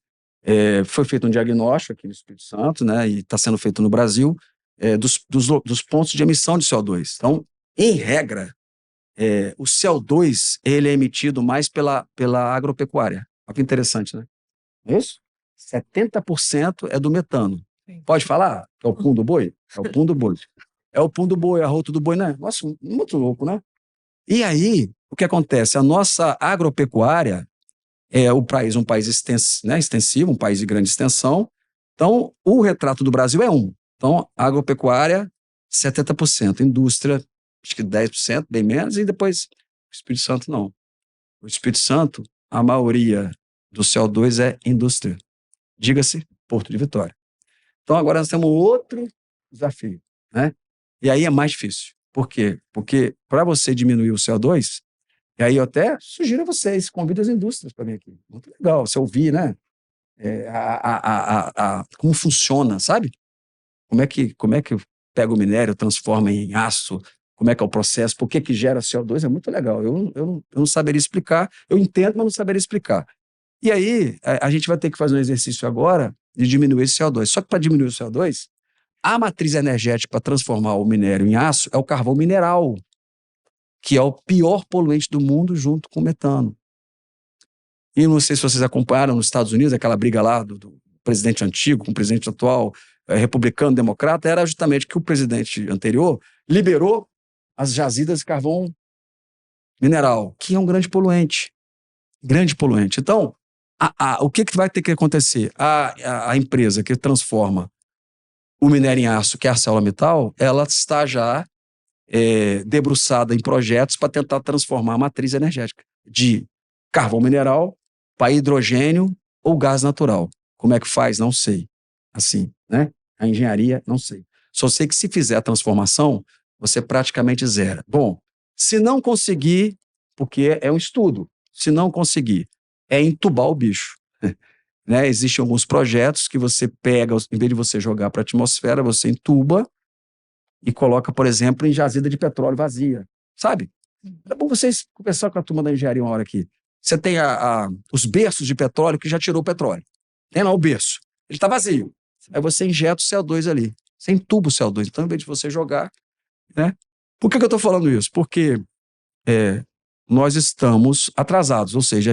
Foi feito um diagnóstico aqui no Espírito Santo, né, e está sendo feito no Brasil, dos pontos de emissão de CO2. Então, em regra, o CO2 ele é emitido mais pela agropecuária. Olha que interessante, né? É isso? 70% é do metano. Sim. Pode falar? É o pum do boi? É o pum do boi. É o pum do boi, é a arroto do boi, né? Nossa, muito louco, né? E aí, o que acontece? A nossa agropecuária é um país extensivo, um país de grande extensão. Então, o retrato do Brasil é um. Então, agropecuária, 70%. Indústria, acho que 10%, bem menos. E depois, o Espírito Santo, não. O Espírito Santo, a maioria do CO2 é indústria. Diga-se, Porto de Vitória. Então, agora nós temos outro desafio, né? E aí é mais difícil. Por quê? Porque para você diminuir o CO2, e aí eu até sugiro a vocês, convido as indústrias para vir aqui. Muito legal, você ouvir, né? Como funciona, sabe? Como é que pega o minério, transforma em aço, como é que é o processo, por que gera CO2, é muito legal. Eu não saberia explicar, eu entendo, mas não saberia explicar. E aí, a gente vai ter que fazer um exercício agora de diminuir esse CO2. Só que para diminuir o CO2, a matriz energética para transformar o minério em aço é o carvão mineral, que é o pior poluente do mundo junto com o metano. E não sei se vocês acompanharam nos Estados Unidos, aquela briga lá do presidente antigo com o presidente atual, republicano, democrata, era justamente que o presidente anterior liberou as jazidas de carvão mineral, que é um grande poluente. Grande poluente. Então, o que vai ter que acontecer? A empresa que transforma o minério em aço, que é a ArcelorMittal, ela está já debruçada em projetos para tentar transformar a matriz energética de carvão mineral para hidrogênio ou gás natural. Como é que faz? Não sei. Assim, né? A engenharia, não sei. Só sei que se fizer a transformação, você praticamente zera. Bom, se não conseguir, porque é um estudo, se não conseguir, é entubar o bicho. Né? Existem alguns projetos que você pega, em vez de você jogar para a atmosfera, você entuba e coloca, por exemplo, em jazida de petróleo vazia. Sabe? É bom vocês conversar com a turma da engenharia uma hora aqui. Você tem os berços de petróleo que já tirou o petróleo. Tem lá o berço. Ele está vazio. Aí você injeta o CO2 ali. Você entuba o CO2. Então, em vez de você jogar, né? Por que eu estou falando isso? Porque nós estamos atrasados. Ou seja,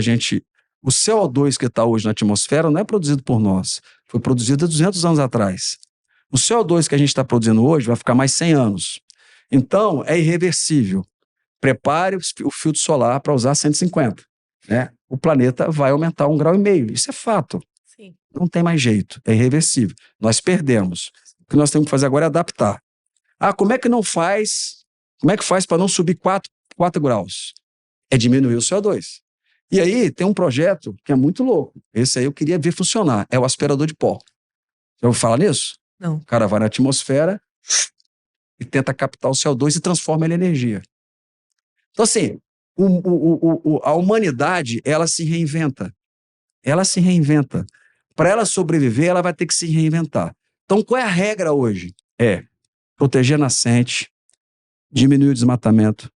o CO2 que está hoje na atmosfera não é produzido por nós. Foi produzido há 200 anos atrás. O CO2 que a gente está produzindo hoje vai ficar mais 100 anos. Então, é irreversível. Prepare o filtro solar para usar 150. Né? O planeta vai aumentar 1,5 graus. Isso é fato. Sim. Não tem mais jeito. É irreversível. Nós perdemos. O que nós temos que fazer agora é adaptar. Como é que não faz? Como é que faz para não subir 4 graus? É diminuir o CO2. E aí tem um projeto que é muito louco. Esse aí eu queria ver funcionar. É o aspirador de pó. Já ouviu falar nisso? Não. O cara vai na atmosfera e tenta captar o CO2 e transforma ele em energia. Então, assim, A humanidade, ela se reinventa. Ela se reinventa. Para ela sobreviver, ela vai ter que se reinventar. Então, qual é a regra hoje? É proteger a nascente, diminuir o desmatamento,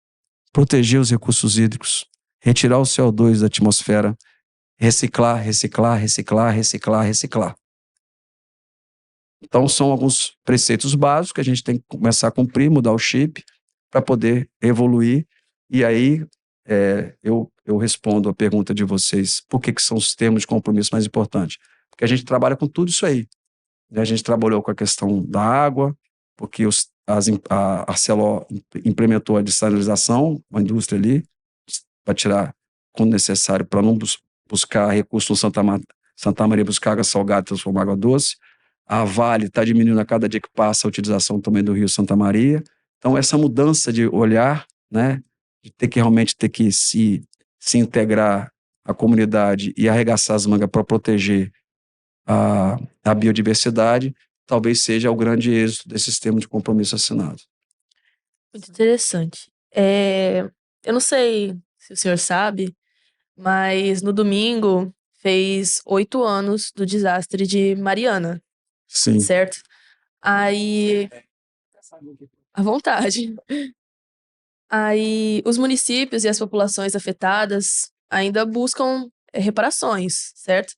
proteger os recursos hídricos, retirar o CO2 da atmosfera, reciclar, reciclar, reciclar, reciclar, reciclar. Então, são alguns preceitos básicos que a gente tem que começar a cumprir, mudar o chip para poder evoluir. E aí, eu respondo a pergunta de vocês, por que são os termos de compromisso mais importantes? Porque a gente trabalha com tudo isso aí. A gente trabalhou com a questão da água, porque a Arcelor implementou a dessalinização, a indústria ali, para tirar, quando necessário, para não buscar recursos no Santa Maria, buscar água salgada e transformar água doce. A Vale está diminuindo a cada dia que passa a utilização também do Rio Santa Maria. Então, essa mudança de olhar, né, de ter que realmente se integrar à comunidade e arregaçar as mangas para proteger a biodiversidade, talvez seja o grande êxito desse termo de compromisso assinado. Muito interessante. Eu não sei se o senhor sabe, mas no domingo fez 8 anos do desastre de Mariana, Sim. certo? Aí, à vontade. Aí, os municípios e as populações afetadas ainda buscam reparações, certo?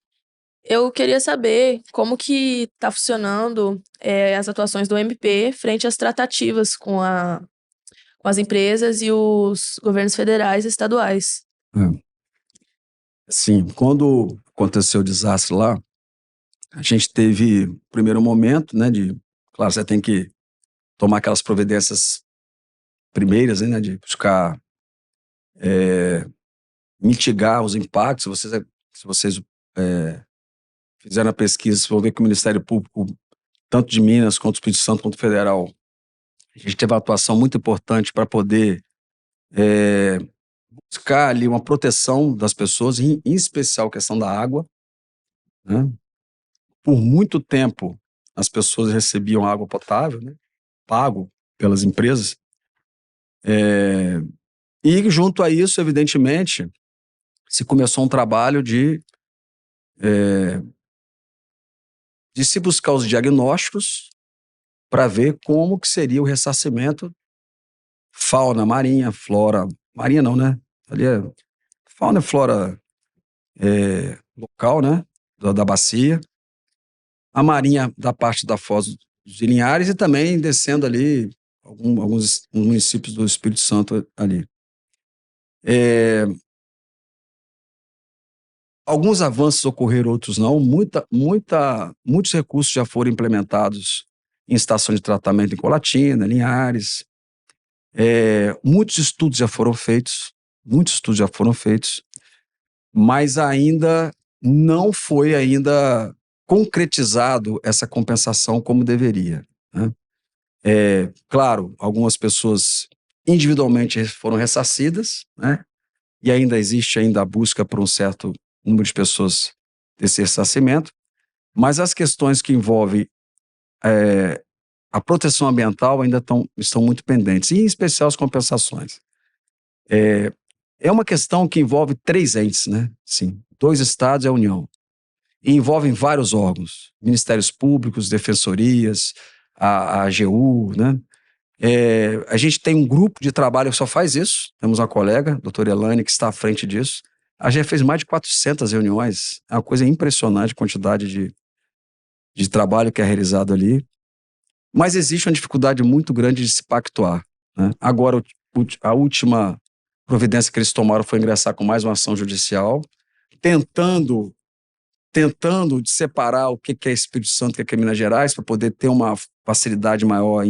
Eu queria saber como que está funcionando as atuações do MP frente às tratativas com as empresas e os governos federais e estaduais. Sim, quando aconteceu o desastre lá, a gente teve o primeiro momento, né, claro, você tem que tomar aquelas providências primeiras, né, de buscar mitigar os impactos. Se vocês fizeram a pesquisa, vocês vão ver que o Ministério Público, tanto de Minas, quanto do Espírito Santo, quanto federal, a gente teve uma atuação muito importante para poder buscar ali uma proteção das pessoas, em especial a questão da água, né? Por muito tempo, as pessoas recebiam água potável, né, pago pelas empresas. E junto a isso, evidentemente, se começou um trabalho de se buscar os diagnósticos para ver como que seria o ressarcimento fauna marinha, flora marinha não, né? Ali é fauna e flora local, né? Da bacia. A marinha da parte da Foz dos Linhares e também descendo ali alguns municípios do Espírito Santo ali. Alguns avanços ocorreram, outros não. Muitos recursos já foram implementados em estações de tratamento em Colatina, Linhares. Muitos estudos já foram feitos, mas ainda não foi concretizado essa compensação como deveria, né? Claro, algumas pessoas individualmente foram ressarcidas, né? E ainda existe a busca por um certo número de pessoas desse ressarcimento, mas as questões que envolvem a proteção ambiental ainda estão muito pendentes, e em especial as compensações. É uma questão que envolve 3 entes, né? Sim, 2 estados e a União. E envolvem vários órgãos, ministérios públicos, defensorias, a AGU, né? A gente tem um grupo de trabalho que só faz isso. Temos uma colega, a doutora Elane, que está à frente disso. A gente fez mais de 400 reuniões. É uma coisa impressionante a quantidade de trabalho que é realizado ali. Mas existe uma dificuldade muito grande de se pactuar, né? Agora, a última providência que eles tomaram foi ingressar com mais uma ação judicial, tentando separar o que é Espírito Santo e o que é Minas Gerais, para poder ter uma facilidade maior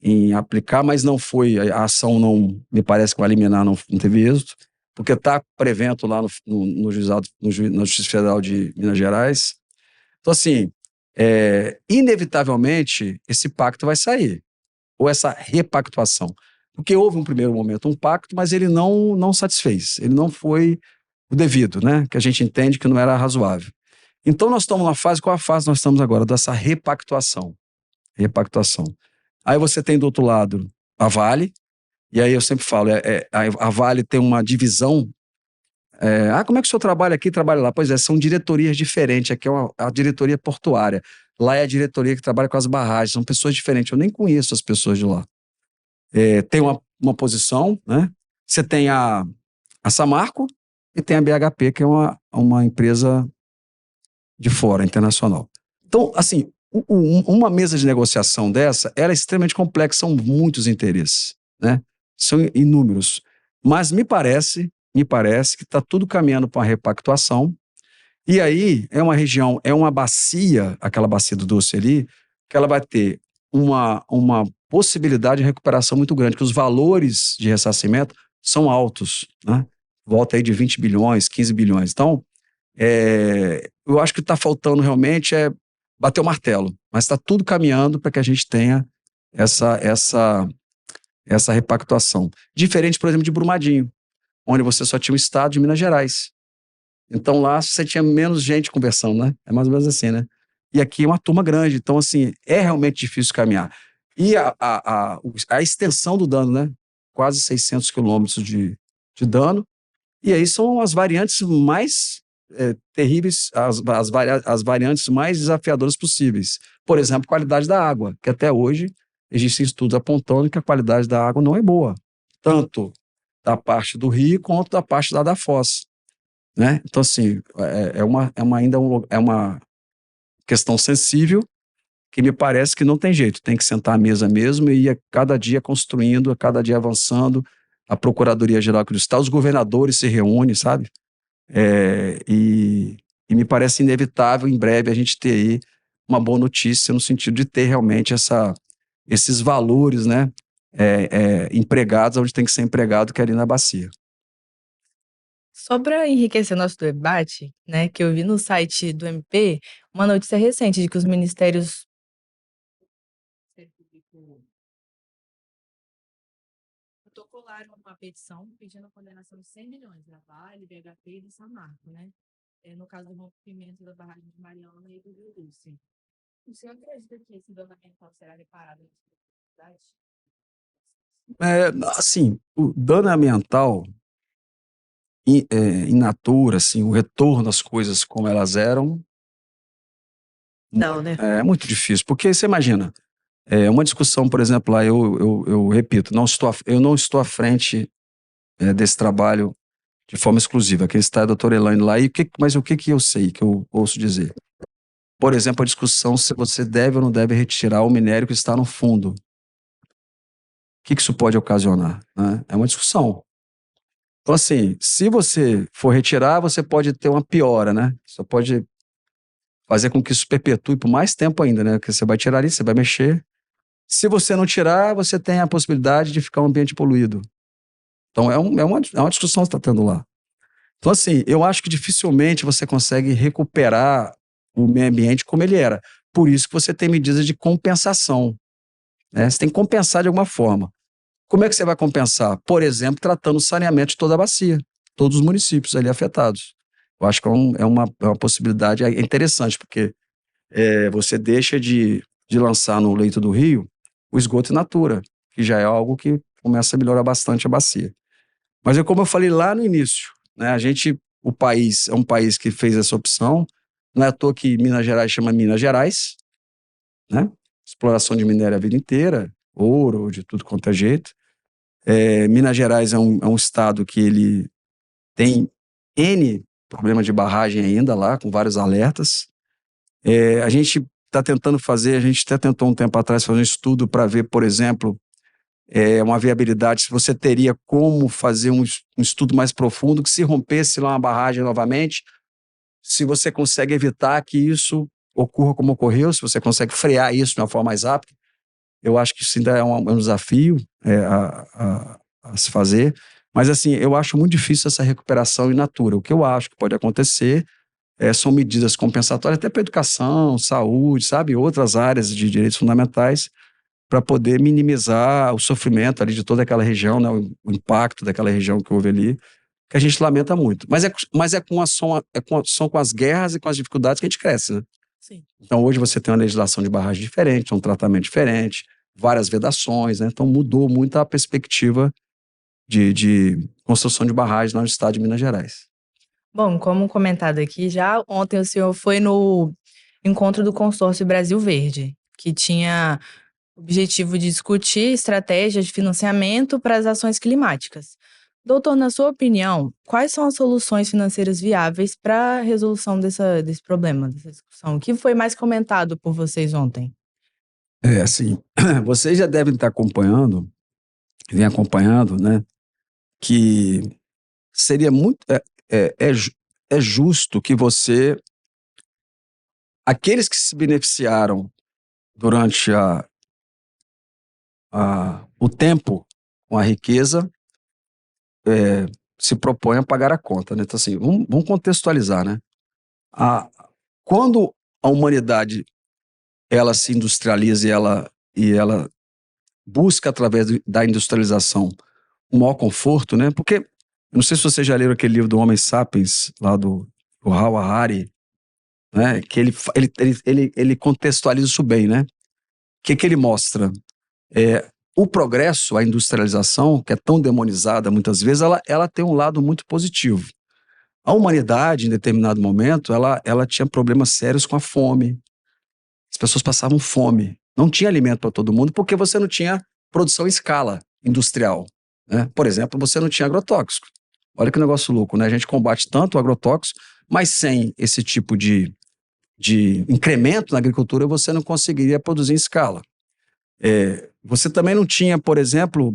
em aplicar, mas não foi, a ação não, me parece que vai liminar, não teve êxito, porque está prevento lá no juizado, na Justiça Federal de Minas Gerais. Então, assim, inevitavelmente, esse pacto vai sair, ou essa repactuação, porque houve um primeiro momento, um pacto, mas ele não satisfez, ele não foi o devido, né? Que a gente entende que não era razoável. Então, nós estamos numa fase, qual a fase nós estamos agora? Dessa repactuação. Aí você tem do outro lado a Vale, E aí eu sempre falo, a Vale tem uma divisão. Como é que o senhor trabalha aqui, trabalha lá? Pois é, são diretorias diferentes. Aqui é a diretoria portuária. Lá é a diretoria que trabalha com as barragens. São pessoas diferentes. Eu nem conheço as pessoas de lá. Tem uma posição, né? Você tem a Samarco e tem a BHP, que é uma empresa de fora, internacional. Então, assim, uma mesa de negociação dessa, ela é extremamente complexa, são muitos interesses, né? São inúmeros. Mas me parece que está tudo caminhando para uma repactuação. E aí é uma região, é uma bacia, aquela bacia do Doce ali, que ela vai ter uma possibilidade de recuperação muito grande, que os valores de ressarcimento são altos, né? Volta aí de 20 bilhões, 15 bilhões. Então, eu acho que está faltando realmente bater o martelo, mas está tudo caminhando para que a gente tenha essa repactuação. Diferente, por exemplo, de Brumadinho, onde você só tinha o estado de Minas Gerais. Então lá você tinha menos gente conversando, né? É mais ou menos assim, né? E aqui é uma turma grande, então assim, é realmente difícil caminhar. E a extensão do dano, né? Quase 600 quilômetros de dano. E aí são as variantes mais terríveis, as variantes mais desafiadoras possíveis. Por exemplo, qualidade da água, que até hoje existem estudos apontando que a qualidade da água não é boa, tanto da parte do rio quanto da parte lá da foz, né? Então, assim, ainda é uma questão sensível que me parece que não tem jeito, tem que sentar à mesa mesmo e ir a cada dia construindo, a cada dia avançando. A Procuradoria-Geral do Estado, os governadores se reúnem, sabe? E me parece inevitável em breve a gente ter aí uma boa notícia no sentido de ter realmente esses valores, né, empregados onde tem que ser empregado, que é ali na bacia. Só para enriquecer nosso debate, né, que eu vi no site do MP uma notícia recente de que os ministérios protocolaram uma petição pedindo a condenação de 100 milhões da Vale, BHP e do Samarco, né? No caso do rompimento da barragem de Mariana e do Rio Doce. O senhor acredita que esse dano ambiental será reparado na cidade? Assim, o dano ambiental in natura, assim, o retorno às coisas como elas eram, Não, né? é muito difícil, porque você imagina, uma discussão, por exemplo, lá eu repito, eu não estou à frente desse trabalho de forma exclusiva. Quem está é a doutora Elaine lá, mas o que eu sei, que eu ouço dizer? Por exemplo, a discussão se você deve ou não deve retirar o minério que está no fundo. O que isso pode ocasionar, né? É uma discussão. Então, assim, se você for retirar, você pode ter uma piora, né? Você pode fazer com que isso perpetue por mais tempo ainda, né? Porque você vai tirar ali, você vai mexer. Se você não tirar, você tem a possibilidade de ficar um ambiente poluído. Então, é uma discussão que você está tendo lá. Então, assim, eu acho que dificilmente você consegue recuperar o meio ambiente como ele era. Por isso que você tem medidas de compensação, né? Você tem que compensar de alguma forma. Como é que você vai compensar? Por exemplo, tratando o saneamento de toda a bacia, todos os municípios ali afetados. Eu acho que é uma possibilidade interessante, porque você deixa de lançar no leito do rio o esgoto in natura, que já é algo que começa a melhorar bastante a bacia. Mas como eu falei lá no início, né, o país é um país que fez essa opção, não é à toa que Minas Gerais chama Minas Gerais, né? Exploração de minério a vida inteira, ouro, de tudo quanto é jeito. Minas Gerais é um estado que ele tem N problemas de barragem ainda lá, com vários alertas. A gente até tentou um tempo atrás fazer um estudo para ver, por exemplo, uma viabilidade, se você teria como fazer um estudo mais profundo, que se rompesse lá uma barragem novamente, se você consegue evitar que isso ocorra como ocorreu, se você consegue frear isso de uma forma mais rápida. Eu acho que isso ainda é um desafio a se fazer, mas assim, eu acho muito difícil essa recuperação in natura. O que eu acho que pode acontecer são medidas compensatórias até para educação, saúde, sabe, outras áreas de direitos fundamentais, para poder minimizar o sofrimento ali de toda aquela região, né, o impacto daquela região que houve ali, que a gente lamenta muito. Mas são com as guerras e com as dificuldades que a gente cresce, né? Sim. Então hoje você tem uma legislação de barragem diferente, um tratamento diferente, várias vedações, né? Então mudou muito a perspectiva de construção de barragens lá no estado de Minas Gerais. Bom, como comentado aqui, já ontem o senhor foi no encontro do Consórcio Brasil Verde, que tinha o objetivo de discutir estratégias de financiamento para as ações climáticas. Doutor, na sua opinião, quais são as soluções financeiras viáveis para a resolução desse problema, dessa discussão? O que foi mais comentado por vocês ontem? Assim, vocês já devem estar acompanhando, vem acompanhando, né, que seria muito, é justo que aqueles que se beneficiaram durante o tempo com a riqueza, se propõem a pagar a conta, né? Então, assim, vamos contextualizar, né? Quando a humanidade ela se industrializa e ela busca, através da industrialização, um maior conforto, né? Porque, eu não sei se vocês já leram aquele livro do Homem Sapiens, lá do Yuval Harari, né? Que ele contextualiza isso bem, né? O que ele mostra? O progresso, a industrialização, que é tão demonizada muitas vezes, ela tem um lado muito positivo. A humanidade, em determinado momento, ela tinha problemas sérios com a fome. As pessoas passavam fome. Não tinha alimento para todo mundo porque você não tinha produção em escala industrial, né? Por exemplo, você não tinha agrotóxico. Olha que negócio louco, né? A gente combate tanto o agrotóxico, mas sem esse tipo de incremento na agricultura, você não conseguiria produzir em escala. Você também não tinha, por exemplo,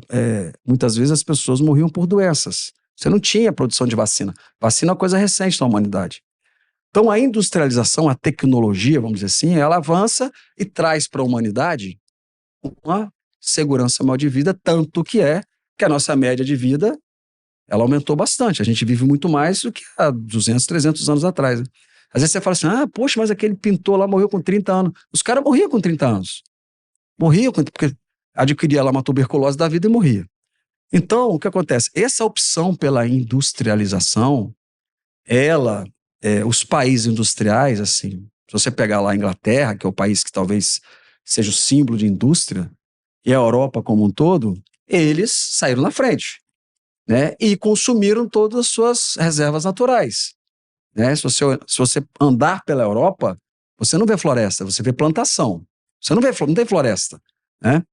muitas vezes as pessoas morriam por doenças. Você não tinha produção de vacina. Vacina é uma coisa recente na humanidade. Então, a industrialização, a tecnologia, vamos dizer assim, ela avança e traz para a humanidade uma segurança maior de vida, tanto que a nossa média de vida ela aumentou bastante. A gente vive muito mais do que há 200, 300 anos atrás, né? Às vezes você fala assim, poxa, mas aquele pintor lá morreu com 30 anos. Os caras morriam com 30 anos. Morriam porque adquiria lá uma tuberculose da vida e morria. Então, o que acontece? Essa opção pela industrialização, os países industriais, assim, se você pegar lá a Inglaterra, que é o país que talvez seja o símbolo de indústria, e a Europa como um todo, eles saíram na frente, né? E consumiram todas as suas reservas naturais, né? Se você andar pela Europa, você não vê floresta, você vê plantação. Você não tem floresta, né?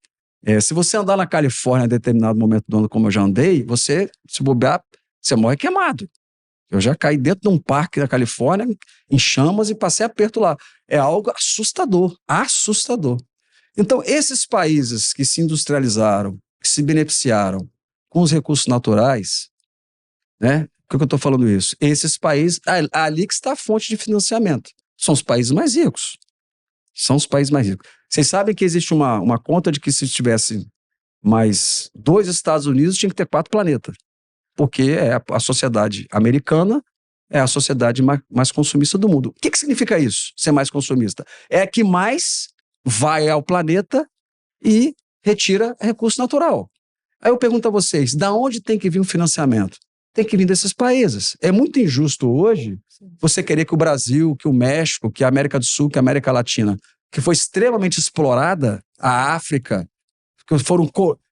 Se você andar na Califórnia em determinado momento do ano, como eu já andei, se bobear, você morre queimado. Eu já caí dentro de um parque da Califórnia, em chamas, e passei aperto lá. É algo assustador, assustador. Então, esses países que se industrializaram, que se beneficiaram com os recursos naturais, né? Por que eu estou falando isso? Esses países, ali que está a fonte de financiamento. São os países mais ricos. São os países mais ricos. Vocês sabem que existe uma conta de que se tivesse mais 2 Estados Unidos, tinha que ter 4 planetas. Porque a sociedade americana é a sociedade mais consumista do mundo. O que significa isso, ser mais consumista? É que mais vai ao planeta e retira recurso natural. Aí eu pergunto a vocês, da onde tem que vir o financiamento? Tem que vir desses países. É muito injusto hoje você querer que o Brasil, que o México, que a América do Sul, que a América Latina, que foi extremamente explorada, a África, que foram...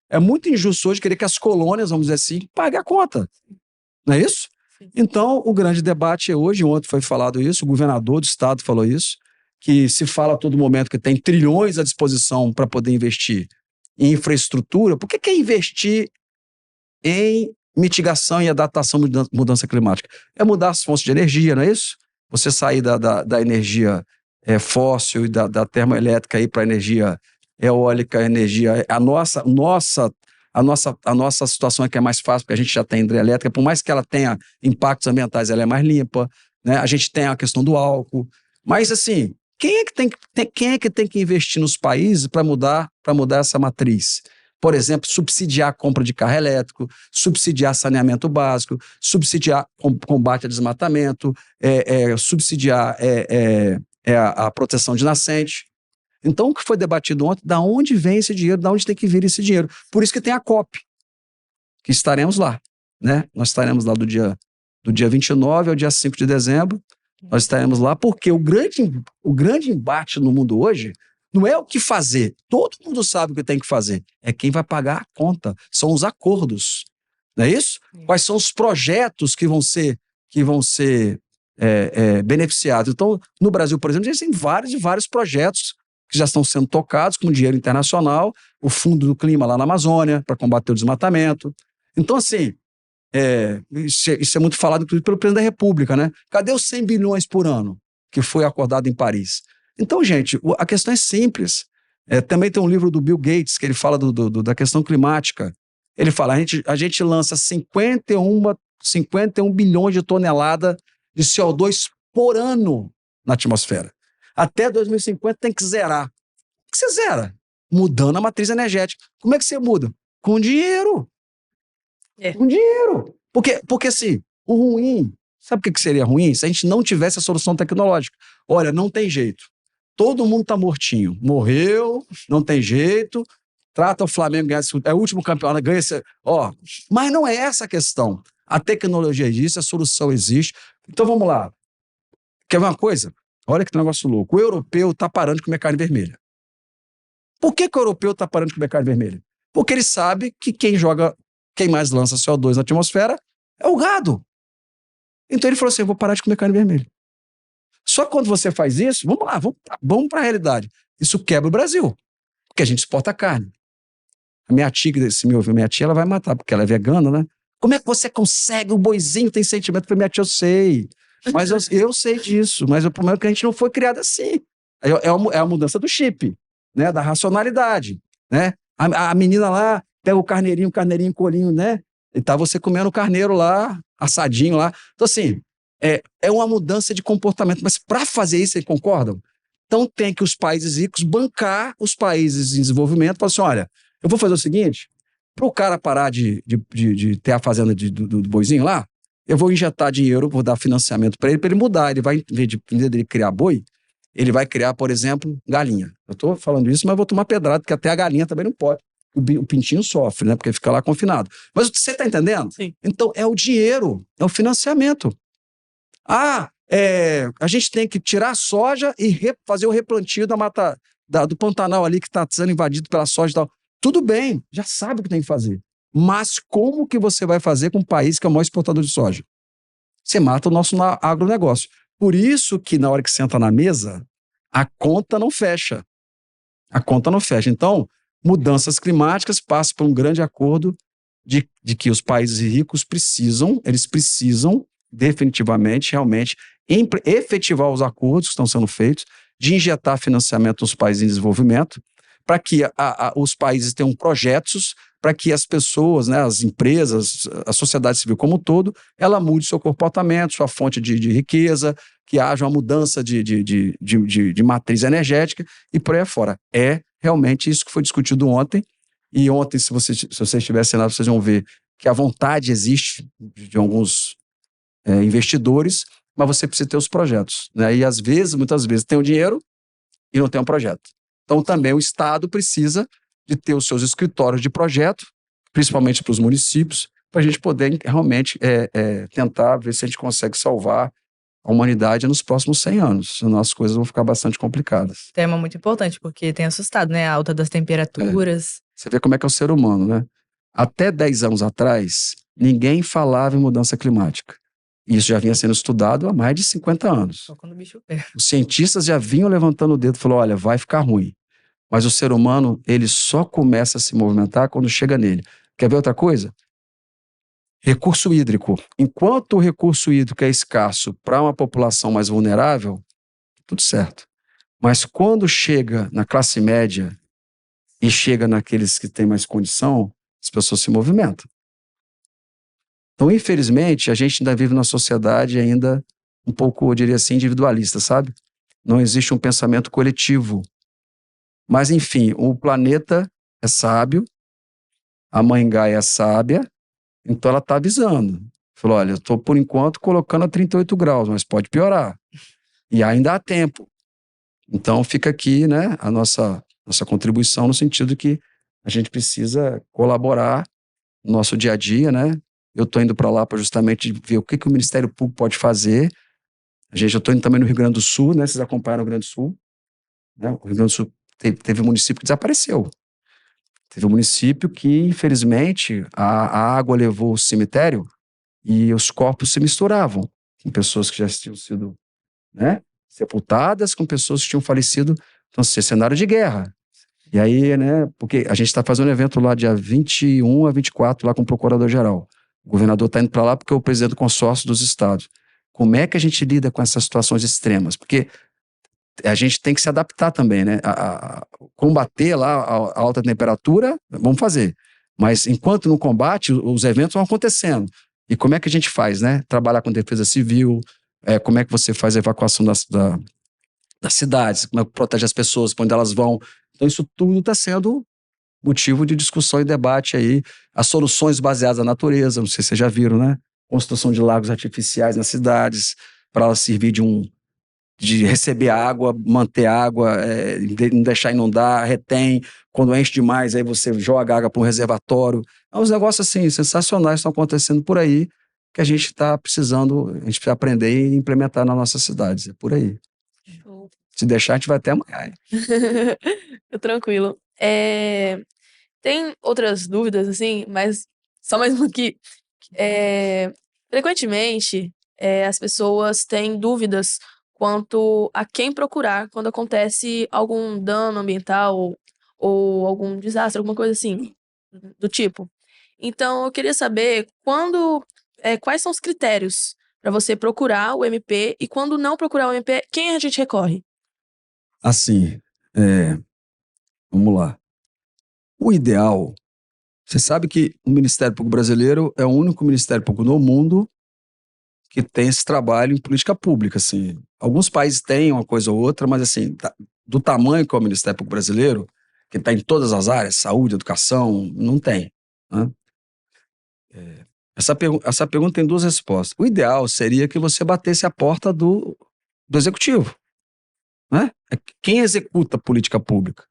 É muito injusto hoje querer que as colônias, vamos dizer assim, paguem a conta. Não é isso? Sim. Então, o grande debate é hoje, ontem foi falado isso, o governador do estado falou isso, que se fala a todo momento que tem trilhões à disposição para poder investir em infraestrutura. Por que investir em mitigação e adaptação à mudança climática? É mudar as fontes de energia, não é isso? Você sair da energia fóssil e da termoelétrica para a energia eólica, energia... A nossa situação é que é mais fácil, porque a gente já tem hidrelétrica, por mais que ela tenha impactos ambientais, ela é mais limpa, né? A gente tem a questão do álcool. Mas, assim, quem é que tem que investir nos países para mudar essa matriz? Por exemplo, subsidiar a compra de carro elétrico, subsidiar saneamento básico, subsidiar combate a desmatamento, subsidiar a proteção de nascente. Então, o que foi debatido ontem, da onde vem esse dinheiro, da onde tem que vir esse dinheiro? Por isso que tem a COP, que estaremos lá, né? Nós estaremos lá do dia 29 ao dia 5 de dezembro, nós estaremos lá, porque o grande embate no mundo hoje não é o que fazer. Todo mundo sabe o que tem que fazer. É quem vai pagar a conta. São os acordos. não é isso? Quais são os projetos que vão ser beneficiados. Então, no Brasil, por exemplo, existem vários e vários projetos que já estão sendo tocados com dinheiro internacional, o Fundo do Clima lá na Amazônia, para combater o desmatamento. Então, assim, isso é muito falado, inclusive, pelo presidente da República, né? Cadê os 100 bilhões por ano que foi acordado em Paris? Então, gente, a questão é simples. Também tem um livro do Bill Gates, que ele fala da questão climática. Ele fala, a gente lança 51 bilhões de toneladas de CO2 por ano na atmosfera. Até 2050 tem que zerar. Como que você zera? Mudando a matriz energética. Como é que você muda? Com dinheiro. Com dinheiro. Porque assim, o ruim, sabe o que seria ruim? Se a gente não tivesse a solução tecnológica. Olha, não tem jeito. Todo mundo tá mortinho. Morreu, não tem jeito. Trata o Flamengo, é o último campeão, ganha esse. Mas não é essa a questão. A tecnologia existe, a solução existe. Então vamos lá. Quer ver uma coisa? Olha que negócio louco. O europeu está parando de comer carne vermelha. Por que o europeu está parando de comer carne vermelha? Porque ele sabe que quem mais lança CO2 na atmosfera é o gado. Então ele falou assim: eu vou parar de comer carne vermelha. Só que quando você faz isso, vamos lá, vamos para a realidade. Isso quebra o Brasil, porque a gente exporta carne. A minha tia, se me ouvir, minha tia, ela vai matar, porque ela é vegana, né? Como é que você consegue? O boizinho tem sentimento. Minha tia, eu sei. Mas eu sei disso. Mas o problema é que a gente não foi criado assim. É a mudança do chip, né? Da racionalidade, né? A menina lá pega o carneirinho, colinho, né? E tá você comendo o carneiro lá, assadinho lá. Então, assim, é uma mudança de comportamento. Mas para fazer isso, vocês concordam? Então tem que os países ricos bancar os países em desenvolvimento. Falar assim, olha, eu vou fazer o seguinte, para o cara parar de ter a fazenda do boizinho lá, eu vou injetar dinheiro, vou dar financiamento para ele mudar. Ele vai, em vez de criar boi, ele vai criar, por exemplo, galinha. Eu estou falando isso, mas vou tomar pedrada, porque até a galinha também não pode. O pintinho sofre, né? Porque fica lá confinado. Mas você está entendendo? Sim. Então, é o dinheiro, é o financiamento. A gente tem que tirar a soja e fazer o replantio da mata, do Pantanal ali, que está sendo invadido pela soja e tal. Tudo bem, já sabe o que tem que fazer. Mas como que você vai fazer com um país que é o maior exportador de soja? Você mata o nosso agronegócio. Por isso que na hora que senta na mesa, a conta não fecha. A conta não fecha. Então, mudanças climáticas passam por um grande acordo de que os países ricos precisam definitivamente, realmente, efetivar os acordos que estão sendo feitos, de injetar financiamento nos países em desenvolvimento, para que os países tenham projetos, para que as pessoas, né, as empresas, a sociedade civil como um todo, ela mude seu comportamento, sua fonte de riqueza, que haja uma mudança de matriz energética e por aí afora. É realmente isso que foi discutido ontem, e ontem, se vocês estivessem lá, vocês vão ver que a vontade existe de alguns investidores, mas você precisa ter os projetos, né? E muitas vezes tem o dinheiro e não tem um projeto. Então também o Estado precisa de ter os seus escritórios de projeto, principalmente para os municípios, para a gente poder realmente tentar ver se a gente consegue salvar a humanidade nos próximos 100 anos, senão as coisas vão ficar bastante complicadas. Tema muito importante, porque tem assustado, né? A alta das temperaturas. Você vê como é que é o ser humano, né? Até 10 anos atrás, ninguém falava em mudança climática. Isso já vinha sendo estudado há mais de 50 anos. Só quando o bicho pega. Os cientistas já vinham levantando o dedo e falaram, olha, vai ficar ruim. Mas o ser humano, ele só começa a se movimentar quando chega nele. Quer ver outra coisa? Recurso hídrico. Enquanto o recurso hídrico é escasso para uma população mais vulnerável, tudo certo. Mas quando chega na classe média e chega naqueles que têm mais condição, as pessoas se movimentam. Então, infelizmente, a gente ainda vive numa sociedade ainda um pouco, eu diria assim, individualista, sabe? Não existe um pensamento coletivo. Mas, enfim, o planeta é sábio, a Mãe Gaia é sábia, então ela está avisando. Falou, olha, eu estou, por enquanto, colocando a 38 graus, mas pode piorar. E ainda há tempo. Então, fica aqui, né, a nossa contribuição no sentido que a gente precisa colaborar no nosso dia a dia, né? Eu estou indo para lá para justamente ver o que o Ministério Público pode fazer. Eu estou indo também no Rio Grande do Sul, né? Vocês acompanharam o Rio Grande do Sul? Né? O Rio Grande do Sul teve um município que desapareceu. Teve um município que, infelizmente, a água levou o cemitério e os corpos se misturavam com pessoas que já tinham sido, né, sepultadas, com pessoas que tinham falecido. Então, assim, cenário de guerra. E aí, né, porque a gente está fazendo um evento lá dia 21 a 24, lá com o Procurador-Geral. O governador está indo para lá porque é o presidente do consórcio dos estados. Como é que a gente lida com essas situações extremas? Porque a gente tem que se adaptar também, né? Combater lá a alta temperatura, vamos fazer. Mas enquanto no combate, os eventos vão acontecendo. E como é que a gente faz, né? Trabalhar com defesa civil, como é que você faz a evacuação das cidades, como é que protege as pessoas, para onde elas vão. Então isso tudo está sendo motivo de discussão e debate aí. As soluções baseadas na natureza, não sei se vocês já viram, né? Construção de lagos artificiais nas cidades, para elas servir de receber água, manter água, não deixar inundar, retém. Quando enche demais, aí você joga água para um reservatório. É uns negócios assim, sensacionais estão acontecendo por aí, que a gente está precisando, a gente precisa aprender e implementar nas nossas cidades. É por aí. Show. Se deixar, a gente vai até amanhã. Tranquilo. Tem outras dúvidas, assim, mas só mais uma aqui. Frequentemente, as pessoas têm dúvidas quanto a quem procurar quando acontece algum dano ambiental ou algum desastre, alguma coisa assim, do tipo. Então, eu queria saber quais são os critérios para você procurar o MP e quando não procurar o MP, quem a gente recorre? Assim, vamos lá. O ideal, você sabe que o Ministério Público Brasileiro é o único Ministério Público no mundo que tem esse trabalho em política pública, assim. Alguns países têm uma coisa ou outra, mas assim, do tamanho que é o Ministério Público Brasileiro, que está em todas as áreas, saúde, educação, não tem, né? Essa pergunta tem duas respostas. O ideal seria que você batesse a porta do executivo, né? Quem executa a política pública?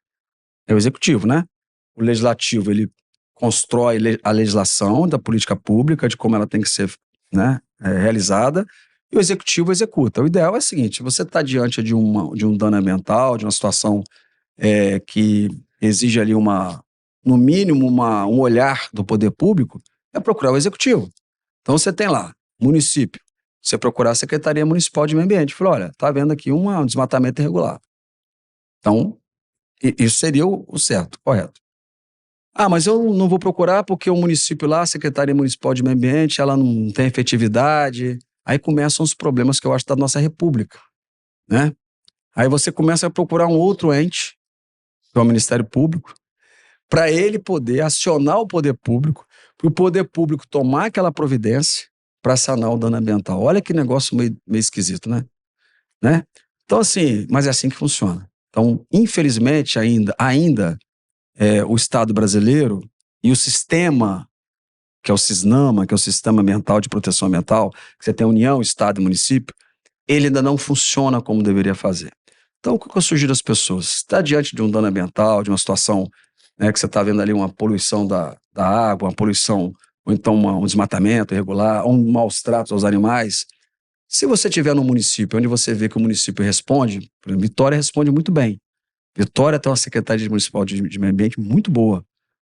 É o executivo, né? O legislativo, ele constrói a legislação da política pública, de como ela tem que ser, né, realizada, e o executivo executa. O ideal é o seguinte: você está diante de um dano ambiental, de uma situação que exige ali no mínimo, um olhar do poder público, é procurar o executivo. Então você tem lá, município, você procurar a Secretaria Municipal de Meio Ambiente, fala, olha, está havendo aqui um desmatamento irregular. Então, isso seria o certo, correto. Ah, mas eu não vou procurar porque o município lá, a Secretaria Municipal de Meio Ambiente, ela não tem efetividade. Aí começam os problemas que eu acho da nossa república, né? Aí você começa a procurar um outro ente, que é o Ministério Público, para ele poder acionar o poder público, para o poder público tomar aquela providência para sanar o dano ambiental. Olha que negócio meio esquisito, né? Então assim, mas é assim que funciona. Então, infelizmente, ainda o Estado brasileiro e o sistema, que é o SISNAMA, que é o Sistema Ambiental de Proteção Ambiental, que você tem a União, Estado e Município, ele ainda não funciona como deveria fazer. Então, o que eu sugiro às pessoas? Se está diante de um dano ambiental, de uma situação, né, que você está vendo ali uma poluição da água, uma poluição, ou então um desmatamento irregular, ou maus tratos aos animais, se você estiver no município, onde você vê que o município responde, por exemplo, Vitória responde muito bem. Vitória tem uma Secretaria Municipal de Meio Ambiente muito boa,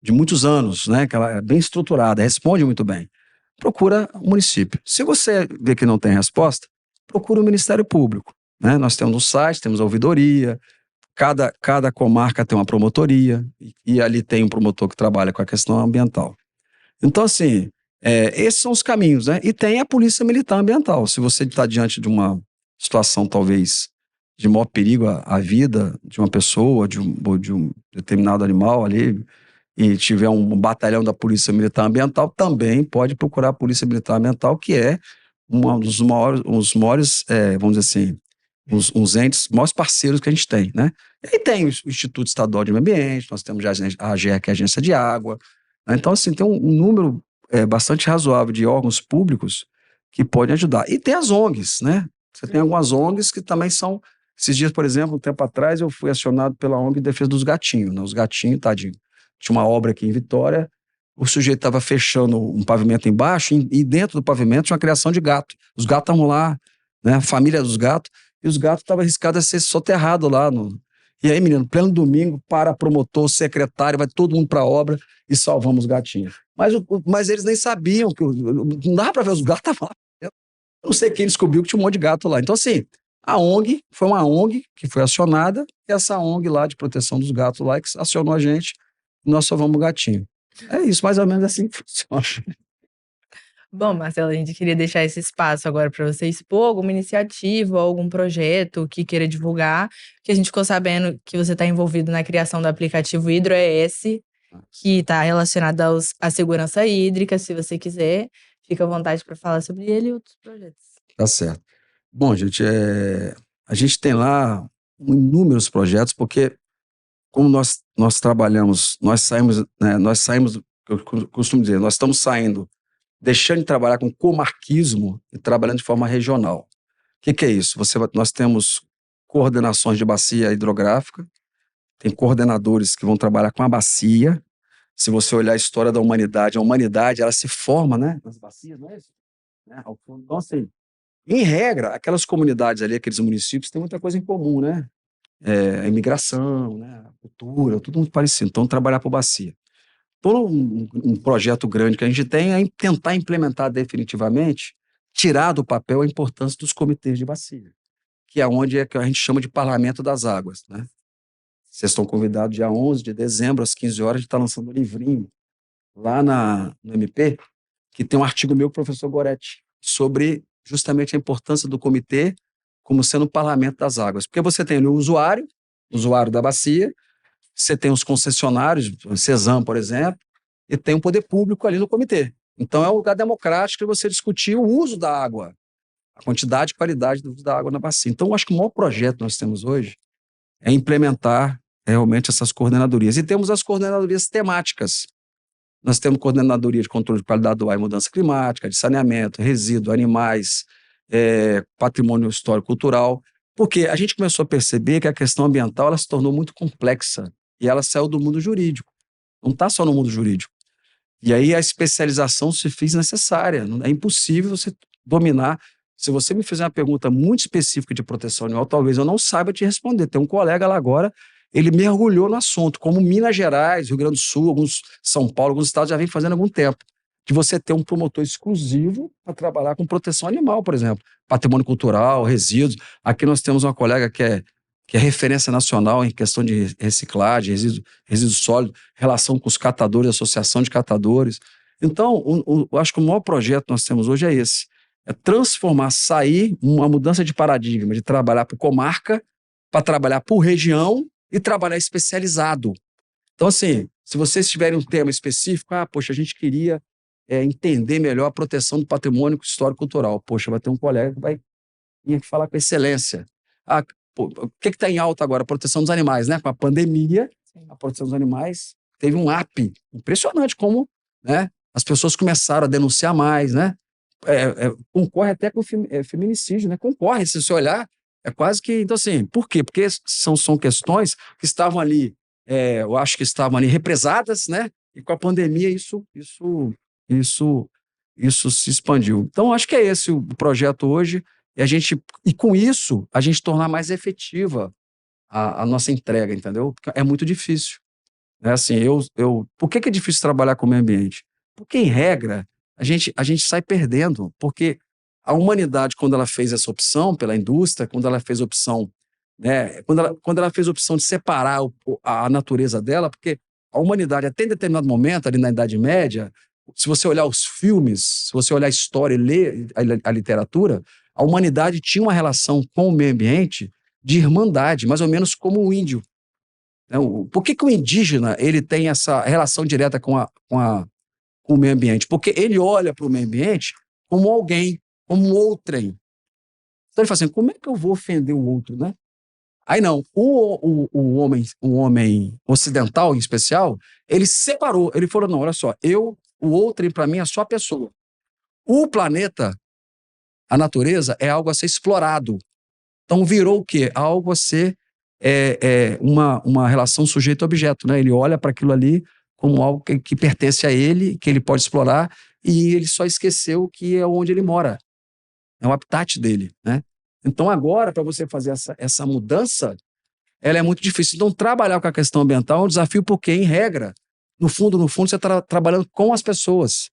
de muitos anos, né? Que ela é bem estruturada, responde muito bem. Procura o município. Se você vê que não tem resposta, procura o Ministério Público, né? Nós temos um site, temos a ouvidoria, cada comarca tem uma promotoria, e ali tem um promotor que trabalha com a questão ambiental. Então, assim, esses são os caminhos, né? E tem a Polícia Militar Ambiental. Se você está diante de uma situação, talvez, de maior perigo à vida de uma pessoa, de um determinado animal ali, e tiver um batalhão da Polícia Militar Ambiental, também pode procurar a Polícia Militar Ambiental, que é um dos maiores, vamos dizer assim, uns entes, maiores parceiros que a gente tem, né? E aí tem o Instituto Estadual de Meio Ambiente, nós temos a AGEA, que é a Agência de Água, né? Então, assim, tem um número bastante razoável de órgãos públicos que podem ajudar. E tem as ONGs, né? Você tem algumas ONGs que também são. Esses dias, por exemplo, um tempo atrás, eu fui acionado pela ONG em defesa dos gatinhos, né? Os gatinhos, tadinho. Tinha uma obra aqui em Vitória, o sujeito estava fechando um pavimento embaixo e dentro do pavimento tinha uma criação de gato. Os gatos estavam lá, né? A família dos gatos, e os gatos estavam arriscados a ser soterrados lá. E aí, menino, pleno domingo, para promotor, secretário, vai todo mundo para a obra e salvamos os gatinhos. Mas eles nem sabiam, não dava para ver os gatos, estavam lá. Eu não sei quem descobriu que tinha um monte de gato lá. Então, assim, a ONG, foi uma ONG que foi acionada, e essa ONG lá de proteção dos gatos lá, que acionou a gente, e nós salvamos o gatinho. É isso, mais ou menos assim que funciona. Bom, Marcelo, a gente queria deixar esse espaço agora para você expor alguma iniciativa, algum projeto que queira divulgar, que a gente ficou sabendo que você está envolvido na criação do aplicativo HidroES, que está relacionado à segurança hídrica. Se você quiser, fica à vontade para falar sobre ele e outros projetos. Tá certo. Bom, gente, a gente tem lá inúmeros projetos, porque como nós trabalhamos, nós saímos, eu costumo dizer, nós estamos saindo, deixando de trabalhar com comarquismo e trabalhando de forma regional. O que é isso? Nós temos coordenações de bacia hidrográfica, tem coordenadores que vão trabalhar com a bacia. Se você olhar a história da humanidade, a humanidade ela se forma, né, nas bacias, não é isso? Então, assim, em regra, aquelas comunidades ali, aqueles municípios, têm muita coisa em comum, né? A imigração, né? A cultura, tudo muito parecido. Então, trabalhar por bacia. Todo um projeto grande que a gente tem é tentar implementar definitivamente, tirar do papel a importância dos comitês de bacia, que é onde que a gente chama de Parlamento das Águas, né? Vocês estão convidados dia 11 de dezembro, às 15 horas, a gente está lançando um livrinho lá no MP, que tem um artigo meu com o professor Goretti, sobre justamente a importância do comitê como sendo o Parlamento das Águas. Porque você tem o usuário da bacia, você tem os concessionários, o CESAM, por exemplo, e tem o poder público ali no comitê. Então é um lugar democrático de você discutir o uso da água, a quantidade e qualidade do uso da água na bacia. Então, eu acho que o maior projeto que nós temos hoje é implementar realmente essas coordenadorias. E temos as coordenadorias temáticas. Nós temos coordenadoria de controle de qualidade do ar e mudança climática, de saneamento, resíduo, animais, patrimônio histórico-cultural, porque a gente começou a perceber que a questão ambiental ela se tornou muito complexa e ela saiu do mundo jurídico. Não está só no mundo jurídico. E aí a especialização se fez necessária. É impossível você dominar. Se você me fizer uma pergunta muito específica de proteção animal, talvez eu não saiba te responder. Tem um colega lá agora, ele mergulhou no assunto, como Minas Gerais, Rio Grande do Sul, São Paulo, alguns estados já vem fazendo há algum tempo, de você ter um promotor exclusivo para trabalhar com proteção animal, por exemplo, patrimônio cultural, resíduos. Aqui nós temos uma colega que é referência nacional em questão de reciclagem, resíduo sólido, relação com os catadores, associação de catadores. Então, eu acho que o maior projeto que nós temos hoje é esse, é transformar, sair uma mudança de paradigma, de trabalhar por comarca, para trabalhar por região e trabalhar especializado. Então, assim, se vocês tiverem um tema específico, poxa, a gente queria entender melhor a proteção do patrimônio histórico-cultural. Poxa, vai ter um colega que vai vir aqui falar com excelência. O que está em alta agora? A proteção dos animais, né? Com a pandemia, a proteção dos animais teve um up impressionante, como, né, as pessoas começaram a denunciar mais, né? Concorre até com feminicídio, né? Concorre, se você olhar, é quase que... Então, assim, por quê? Porque são questões que estavam ali, eu acho que estavam ali represadas, né? E com a pandemia isso se expandiu. Então, acho que é esse o projeto hoje, e com isso, a gente tornar mais efetiva a nossa entrega, entendeu? Porque é muito difícil. Né? Assim, por que é difícil trabalhar com o meio ambiente? Porque, em regra, a gente sai perdendo, porque a humanidade, quando ela fez essa opção pela indústria, quando ela fez a opção, né, quando ela fez a opção de separar a natureza dela, porque a humanidade, até em determinado momento, ali na Idade Média, se você olhar os filmes, se você olhar a história e ler a literatura, a humanidade tinha uma relação com o meio ambiente de irmandade, mais ou menos como o índio. Por que o indígena ele tem essa relação direta com o meio ambiente? Porque ele olha para o meio ambiente como alguém, como um outrem. Então ele fala assim, como é que eu vou ofender o outro, né? Aí não, o homem ocidental, em especial, ele separou, ele falou, não, olha só, o outrem para mim é só a pessoa. O planeta, a natureza, é algo a ser explorado. Então virou o quê? Algo a ser uma relação sujeito-objeto, né? Ele olha para aquilo ali como algo que pertence a ele, que ele pode explorar, e ele só esqueceu que é onde ele mora. É o habitat dele, né? Então agora, para você fazer essa mudança, ela é muito difícil. Então, trabalhar com a questão ambiental é um desafio porque, em regra, no fundo, você está trabalhando com as pessoas.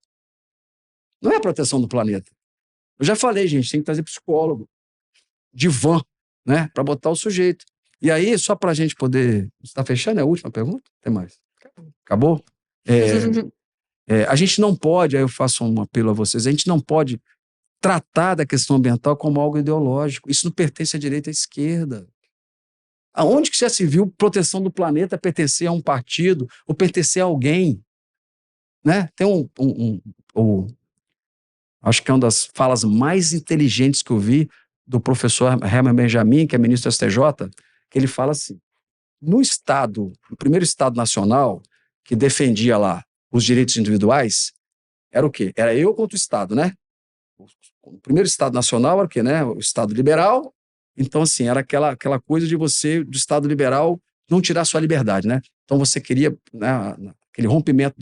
Não é a proteção do planeta. Eu já falei, gente, tem que trazer psicólogo, divã, né, para botar o sujeito. E aí, só para a gente poder... Você está fechando? É a última pergunta? Tem mais? Acabou? A gente não pode, aí eu faço um apelo a vocês, a gente não pode tratar da questão ambiental como algo ideológico. Isso não pertence à direita e à esquerda. Aonde que já se viu proteção do planeta pertencer a um partido ou pertencer a alguém? Né? Tem acho que é uma das falas mais inteligentes que eu vi do professor Herman Benjamin, que é ministro do STJ, que ele fala assim, no primeiro Estado nacional, que defendia lá os direitos individuais, era o quê? Era eu contra o Estado, né? O primeiro Estado nacional era o quê, né? O Estado liberal. Então, assim, era aquela coisa de você, do Estado liberal, não tirar sua liberdade, né? Então, você queria, né, aquele rompimento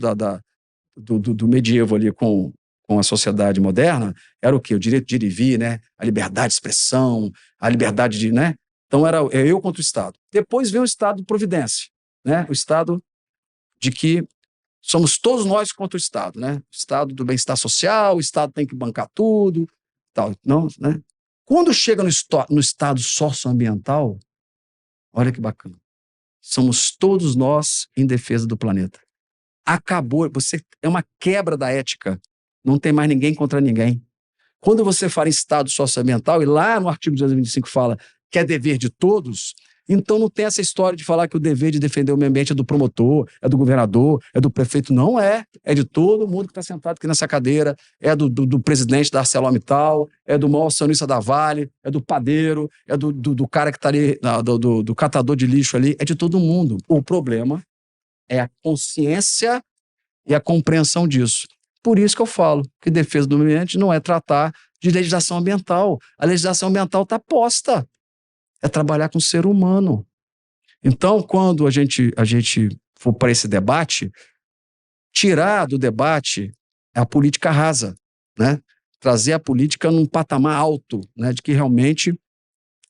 do medievo ali com a sociedade moderna, era o quê? O direito de ir e vir, né? A liberdade de expressão, a liberdade de, né? Então, era eu contra o Estado. Depois vem o Estado de providência, né? O Estado de que somos todos nós contra o Estado, né? O Estado do bem-estar social, o Estado tem que bancar tudo, tal, não, né? Quando chega no estado socioambiental, olha que bacana. Somos todos nós em defesa do planeta. Acabou, é uma quebra da ética. Não tem mais ninguém contra ninguém. Quando você fala em estado socioambiental, e lá no artigo 225 fala que é dever de todos, então não tem essa história de falar que o dever de defender o meio ambiente é do promotor, é do governador, é do prefeito. Não é. É de todo mundo que está sentado aqui nessa cadeira, é do presidente da ArcelorMittal, é do maior acionista da Vale, é do padeiro, é do cara que está ali, do catador de lixo ali, é de todo mundo. O problema é a consciência e a compreensão disso. Por isso que eu falo que defesa do meio ambiente não é tratar de legislação ambiental. A legislação ambiental está posta. É trabalhar com o ser humano. Então, quando a gente for para esse debate, tirar do debate a política rasa, né? Trazer a política num patamar alto, né? De que realmente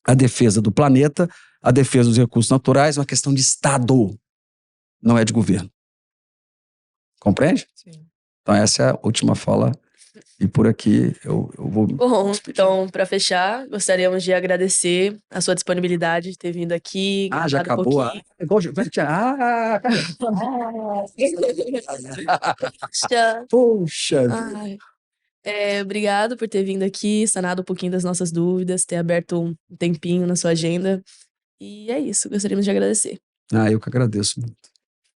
a defesa do planeta, a defesa dos recursos naturais é uma questão de Estado, não é de governo. Compreende? Sim. Então, essa é a última fala. E por aqui eu vou... Bom, então, para fechar, gostaríamos de agradecer a sua disponibilidade de ter vindo aqui. já contado um acabou. pouquinho. Puxa. Ai. Obrigado por ter vindo aqui, sanado um pouquinho das nossas dúvidas, ter aberto um tempinho na sua agenda. E é isso, gostaríamos de agradecer. Eu que agradeço muito.